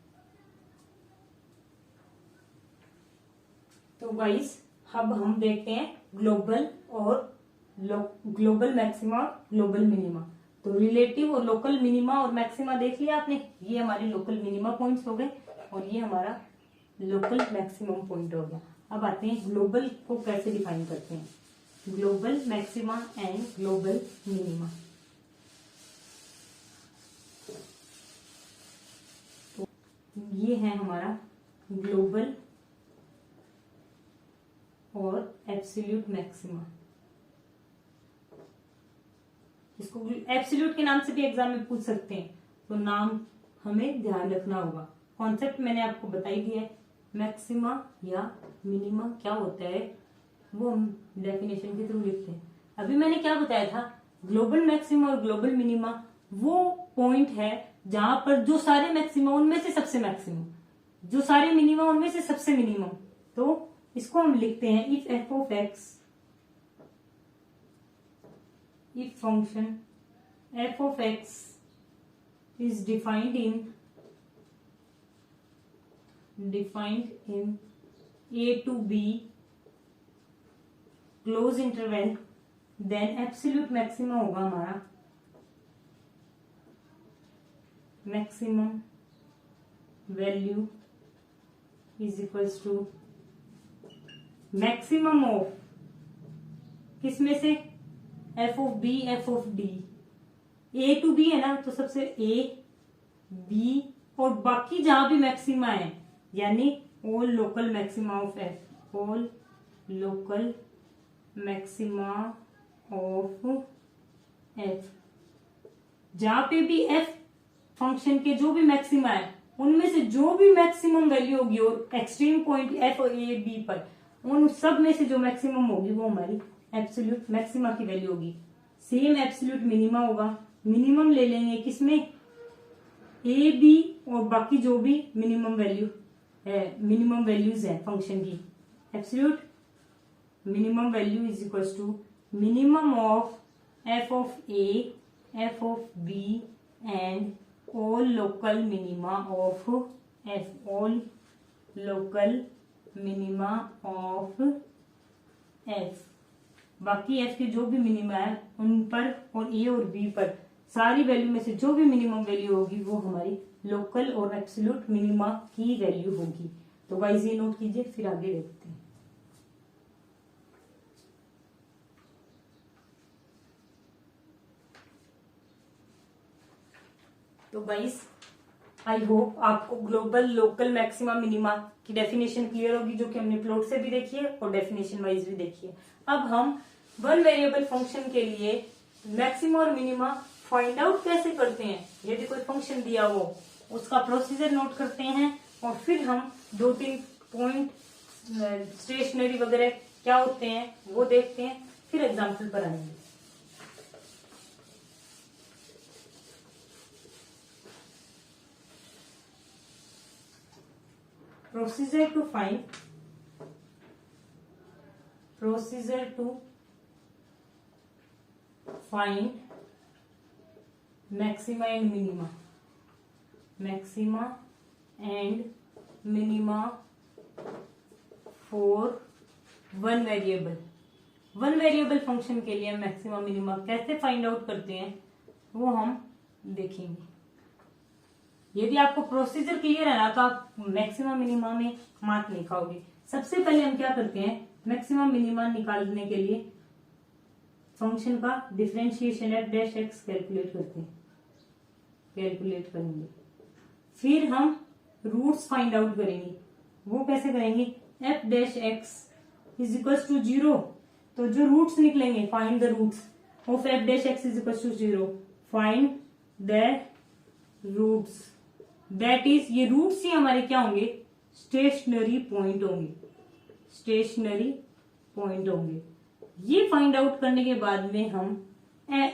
तो गाइस अब हम देखते हैं ग्लोबल और ग्लोबल मैक्सिमा और ग्लोबल मिनिमा। तो रिलेटिव और लोकल मिनिमा और मैक्सिमा देख लिया आपने, ये हमारे लोकल मिनिमा पॉइंट्स हो गए और ये हमारा लोकल मैक्सिमम पॉइंट हो गया। अब आते हैं ग्लोबल को कैसे डिफाइन करते हैं, global maxima and global minima. तो ये है हमारा ग्लोबल और एब्सोल्यूट मैक्सिमा। इसको एब्सोल्यूट के नाम से भी एग्जाम में पूछ सकते हैं, तो नाम हमें ध्यान रखना होगा। कॉन्सेप्ट मैंने आपको बता ही दिया है, मैक्सिमा या मिनिमा क्या होता है वो हम डेफिनेशन के थ्रू लिखते हैं। अभी मैंने क्या बताया था, ग्लोबल मैक्सिमा और ग्लोबल मिनिमा वो पॉइंट है जहां पर जो सारे मैक्सिमा उनमें से सबसे मैक्सिमम, जो सारे मिनिमा उनमें से सबसे मिनिमम। तो इसको हम लिखते हैं if f of x, if function f of x is defined in a to b close interval, then absolute maximum होगा हमारा maximum value is equals to maximum of किसमें से, f of b f of d. A to b है ना, तो सबसे ए b और बाकी जहां भी मैक्सिमा है, यानी all local maxima of f, all local maxima of F. जहां पे भी एफ फंक्शन के जो भी मैक्सिमा है उनमें से जो भी मैक्सिमम वैल्यू होगी और एक्सट्रीम पॉइंट एफ और ए बी पर, उन सब में से जो मैक्सिमम होगी वो हमारी एब्सोल्यूट मैक्सिमा की वैल्यू होगी। सेम एब्सोल्यूट मिनिमा होगा, मिनिमम ले लेंगे किसमें, ए बी और बाकी जो भी मिनिमम वैल्यू है, मिनिमम वैल्यूज है फंक्शन की। Absolute minimum value is equal to minimum of f of a, f of b and all local minima of f, all local minima of f. बाकी f के जो भी minima है उन पर और ए और बी पर सारी वैल्यू में से जो भी मिनिमम वैल्यू होगी वो हमारी लोकल और एब्सोल्यूट मिनिमा की वैल्यू होगी। तो गाइस ये नोट कीजिए, फिर आगे देखते हैं। तो गाइस आई होप आपको ग्लोबल लोकल मैक्सिमा मिनिमा की डेफिनेशन क्लियर होगी, जो कि हमने प्लॉट से भी देखी है और डेफिनेशन वाइज भी देखी है। अब हम वन वेरिएबल फंक्शन के लिए मैक्सिमा और मिनिमा फाइंड आउट कैसे करते हैं। यदि कोई फंक्शन दिया हो उसका प्रोसीजर नोट करते हैं और फिर हम 2-3 पॉइंट स्टेशनरी वगैरह क्या होते हैं वो देखते हैं, फिर एग्जाम्पल पर आएंगे। Procedure to find maxima and minima, for one variable function के लिए मैक्सिमा मिनिमा कैसे फाइंड आउट करते हैं वो हम देखेंगे। यदि आपको प्रोसीजर क्लियर है ना तो आप मैक्सिमम मिनिमा में मार्क नहीं खाओगे। सबसे पहले हम क्या करते हैं, मैक्सिमम मिनिमा निकालने के लिए फंक्शन का differentiation F dash x calculate करेंगे। फिर हम रूट्स फाइंड आउट करेंगे। वो कैसे करेंगे, f dash x is equal to 0। तो जो रूट्स निकलेंगे, find the roots of f dash x is equal to 0, find the roots, that is ये रूट्स ही हमारे क्या होंगे, स्टेशनरी पॉइंट होंगे। ये फाइंड आउट करने के बाद में हम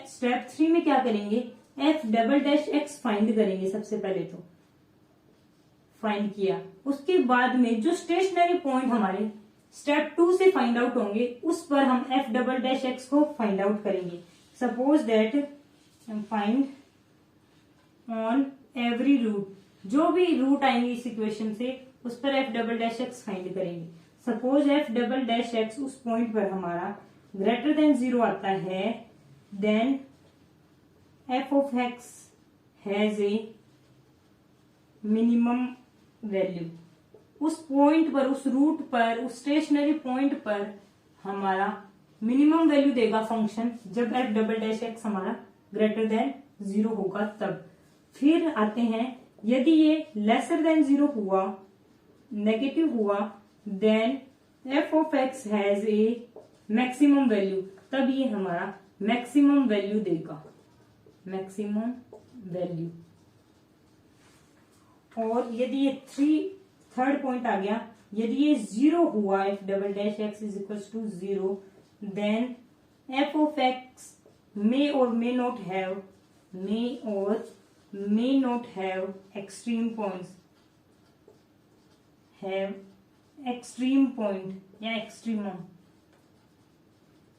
स्टेप 3 में क्या करेंगे, F double dash x find करेंगे। सबसे पहले तो फाइंड किया, उसके बाद में जो स्टेशनरी पॉइंट हमारे स्टेप 2 से फाइंड आउट होंगे उस पर हम एफ डबल डैश एक्स को फाइंड आउट करेंगे। Suppose that find on every root, जो भी रूट आएंगे इस इक्वेशन से उस पर f double dash x find करेंगे। Suppose f double dash x उस पॉइंट पर हमारा ग्रेटर देन 0 आता है, then f of x has a minimum value. उस पॉइंट पर, उस रूट पर, उस स्टेशनरी पॉइंट पर हमारा मिनिमम वैल्यू देगा फंक्शन जब एफ डबल डैश एक्स हमारा ग्रेटर देन 0 होगा तब। फिर आते हैं, यदि ये लेसर देन 0 हुआ, नेगेटिव हुआ, then f of x has a maximum value, तब ये हमारा मैक्सिमम वैल्यू देगा, मैक्सिमम वैल्यू। और यदि ये थर्ड पॉइंट आ गया, यदि ये 0 हुआ, f double dash x is equal to 0, then f of x may or may not have extreme points, have extreme point या एक्सट्रीमम।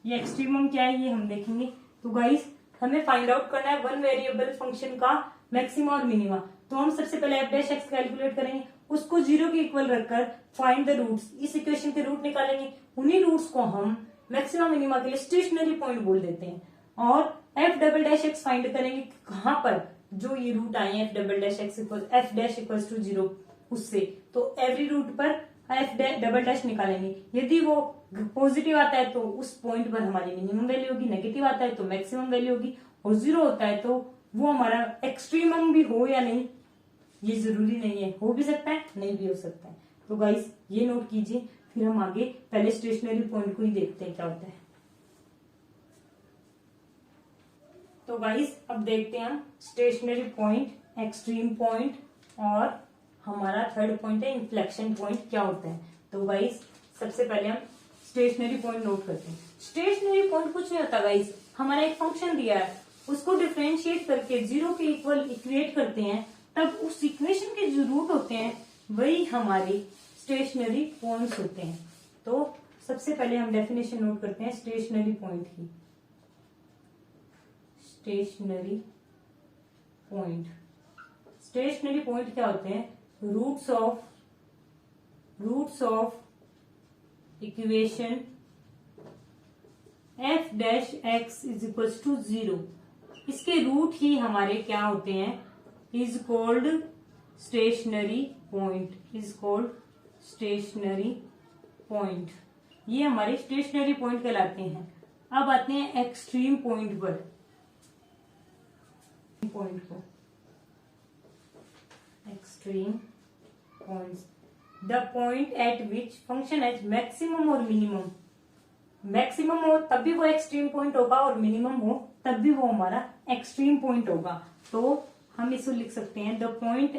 ये एक्सट्रीमम क्या है ये हम देखेंगे। तो गाइस हमें फाइंड आउट करना है वन वेरिएबल फंक्शन का मैक्सिमा और मिनिमा। तो हम सबसे पहले एफ डैश एक्स कैलकुलेट करेंगे, उसको 0 के इक्वल रखकर फाइंड द रूट्स, इस इक्वेशन के रूट निकालेंगे। उन्हीं रूट्स को हम मैक्सिमा मिनिमा के लिए स्टेशनरी पॉइंट बोल देते हैं। और f double dash x find करेंगे कहां पर, जो ये रूट आए f double dash x equal f dash equal to 0 उससे, तो एवरी रूट पर एफ डबल डैश निकालेंगे। यदि वो पॉजिटिव आता है तो उस पॉइंट पर हमारी मिनिमम वैल्यू होगी, नेगेटिव आता है तो मैक्सिमम वैल्यू होगी, और 0 होता है तो वो हमारा एक्सट्रीमम भी हो या नहीं ये जरूरी नहीं है, हो भी सकता है नहीं भी हो सकता है। तो गाइस ये नोट कीजिए, फिर हम आगे पहले स्टेशनरी पॉइंट को ही देखते हैं क्या होता है। तो गाइस अब देखते हैं हम स्टेशनरी पॉइंट, एक्सट्रीम पॉइंट और हमारा थर्ड पॉइंट है इन्फ्लेक्शन पॉइंट क्या होता है। तो गाइस सबसे पहले हम स्टेशनरी पॉइंट नोट करते हैं। स्टेशनरी पॉइंट कुछ नहीं होता गाइस, हमारा एक फंक्शन दिया है उसको डिफरेंशिएट करके 0 के इक्वल इक्वेट करते हैं, तब उस इक्वेशन के जो रूट होते हैं वही हमारे स्टेशनरी पॉइंट्स होते हैं। तो सबसे पहले हम डेफिनेशन नोट करते हैं स्टेशनरी पॉइंट की। स्टेशनरी पॉइंट, स्टेशनरी पॉइंट क्या होते हैं? Roots of equation f dash x is equal to 0, इसके रूट ही हमारे क्या होते हैं? Is called stationary point, is called stationary point. ये हमारे स्टेशनरी पॉइंट कहलाते हैं। अब आते हैं एक्सट्रीम पॉइंट पर। पॉइंट को extreme points, the point at which function has maximum और मिनिमम, मैक्सिमम हो तब भी वो एक्सट्रीम पॉइंट होगा और मिनिमम हो तब भी वो हमारा एक्सट्रीम पॉइंट होगा। तो हम इसको लिख सकते हैं the points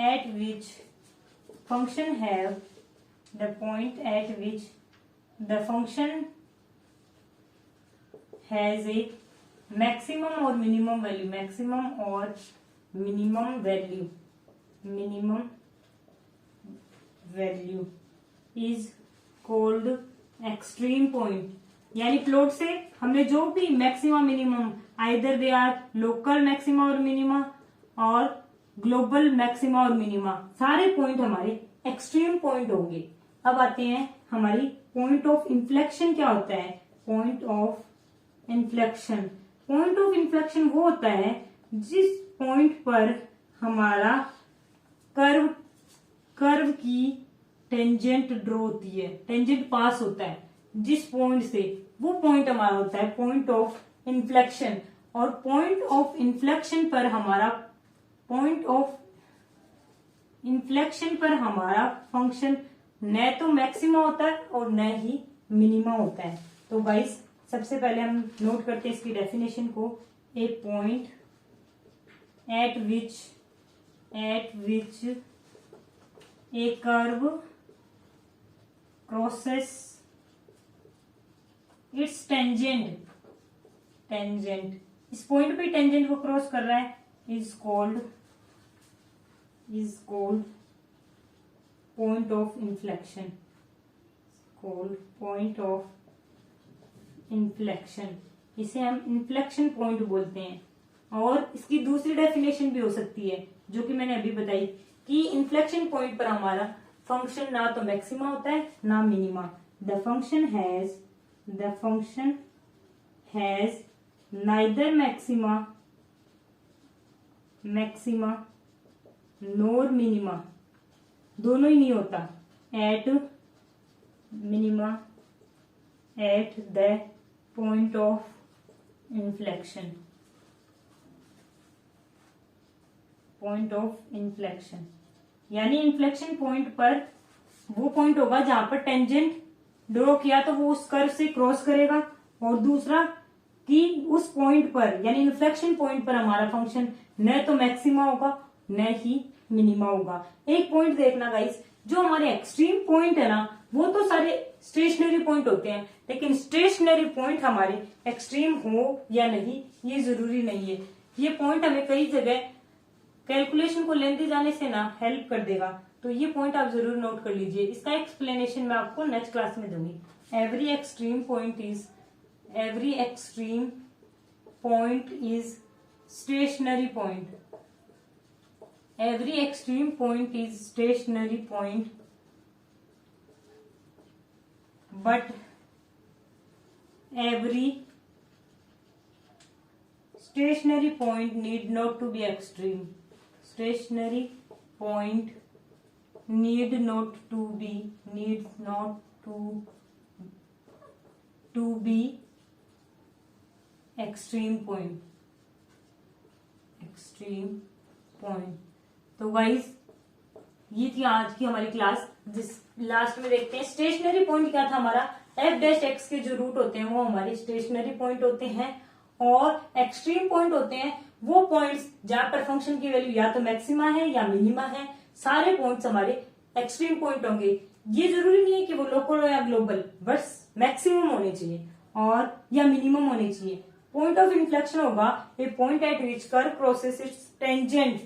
at which function have, the point at which the function has a maximum और मिनिमम वैल्यू, मैक्सिमम और minimum value, minimum value is called extreme point. यानी प्लॉट से हमने जो भी maxima minimum, either they are local maxima और minima और global maxima और मिनिमा, सारे पॉइंट हमारे एक्सट्रीम पॉइंट होंगे। अब आते हैं हमारी पॉइंट ऑफ इन्फ्लेक्शन क्या होता है? Point of inflection, point of inflection वो होता है जिस पॉइंट पर हमारा कर्व की टेंजेंट ड्रॉ होती है, टेंजेंट पास होता है जिस पॉइंट से, वो पॉइंट हमारा होता है पॉइंट ऑफ इन्फ्लेक्शन। और पॉइंट ऑफ इन्फ्लेक्शन पर हमारा, पॉइंट ऑफ इन्फ्लेक्शन पर हमारा फंक्शन न तो मैक्सिमा होता है और न ही मिनिमा होता है। तो गाइस सबसे पहले हम नोट करते हैं इसकी डेफिनेशन को। A point at which a curve crosses its tangent, इस पॉइंट पे टेंजेंट को क्रॉस कर रहा है, is called point of inflection, called point of inflection. इसे हम इन्फ्लेक्शन पॉइंट बोलते हैं। और इसकी दूसरी डेफिनेशन भी हो सकती है जो कि मैंने अभी बताई कि इन्फ्लेक्शन पॉइंट पर हमारा फंक्शन ना तो मैक्सिमा होता है ना minima. The function has neither maxima nor minima, दोनों ही नहीं होता, at minima at the point of inflection, point of inflection. यानी इन्फ्लेक्शन पॉइंट पर वो पॉइंट होगा जहां पर टेंजेंट ड्रॉ किया तो वो उस कर्व से क्रॉस करेगा, और दूसरा कि उस पॉइंट पर यानी इन्फ्लेक्शन पॉइंट पर हमारा फंक्शन न तो मैक्सिमा होगा न ही मिनिमा होगा। एक पॉइंट देखना गाइस, जो हमारे एक्सट्रीम पॉइंट है ना वो तो सारे स्टेशनरी पॉइंट होते हैं, लेकिन स्टेशनरी पॉइंट हमारे एक्सट्रीम हो या नहीं ये जरूरी नहीं है। ये पॉइंट हमें कई जगह कैलकुलेशन को लेंदी जाने से ना हेल्प कर देगा, तो ये पॉइंट आप जरूर नोट कर लीजिए। इसका एक्सप्लेनेशन मैं आपको नेक्स्ट क्लास में दूंगी। Every extreme point is stationary point, every extreme point is stationary point, but every stationary point need not to be extreme, stationary point need not to be extreme point, तो guys ये थी आज की हमारी class, जिस last में देखते हैं स्टेशनरी पॉइंट क्या था हमारा। एफ डैश एक्स के जो रूट होते हैं वो हमारे स्टेशनरी पॉइंट होते हैं, और एक्सट्रीम पॉइंट होते हैं वो पॉइंट्स जहां पर फंक्शन की वैल्यू या तो मैक्सिमा है या मिनिमा है। सारे पॉइंट्स हमारे एक्सट्रीम पॉइंट होंगे। ये जरूरी नहीं है कि वो लोकल हो या ग्लोबल, बस मैक्सिमम होने चाहिए और या मिनिमम होने चाहिए। पॉइंट ऑफ इन्फ्लेक्शन होगा a point at which curve crosses its tangent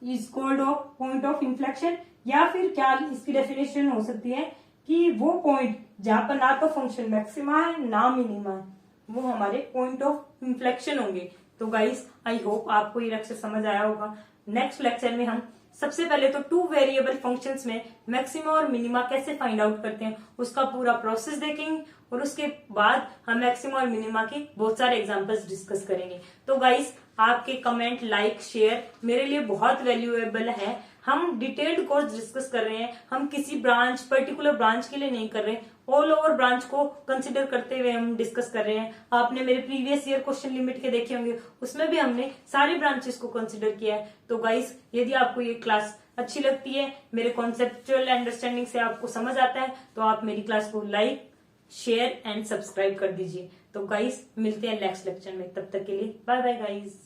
is called of point of inflection, या फिर क्या इसकी डेफिनेशन हो सकती है कि वो पॉइंट जहां पर ना तो फंक्शन मैक्सिमा है ना मिनिमा है, वो हमारे पॉइंट ऑफ इन्फ्लेक्शन होंगे। तो गाइस आई होप आपको ये लेक्चर समझ आया होगा। नेक्स्ट लेक्चर में हम सबसे पहले तो टू वेरिएबल फंक्शंस में मैक्सिमा और मिनिमा कैसे फाइंड आउट करते हैं उसका पूरा प्रोसेस देखेंगे, और उसके बाद हम मैक्सिमा और मिनिमा के बहुत सारे एग्जांपल्स डिस्कस करेंगे। तो गाइस आपके कमेंट, लाइक, शेयर मेरे लिए बहुत वैल्यूएबल है। हम डिटेल्ड कोर्स डिस्कस कर रहे हैं, हम किसी ब्रांच, पर्टिकुलर ब्रांच के लिए नहीं कर रहे, ऑल ओवर ब्रांच को कंसिडर करते हुए हम डिस्कस कर रहे हैं। आपने मेरे प्रीवियस ईयर क्वेश्चन लिमिट के देखे होंगे, उसमें भी हमने सारी ब्रांचेस को कंसिडर किया है। तो गाइस यदि आपको ये क्लास अच्छी लगती है, मेरे कॉन्सेप्चुअल अंडरस्टैंडिंग से आपको समझ आता है, तो आप मेरी क्लास को लाइक, शेयर एंड सब्सक्राइब कर दीजिए। तो गाइस मिलते हैं नेक्स्ट लेक्चर में, तब तक के लिए बाय बाय गाइस।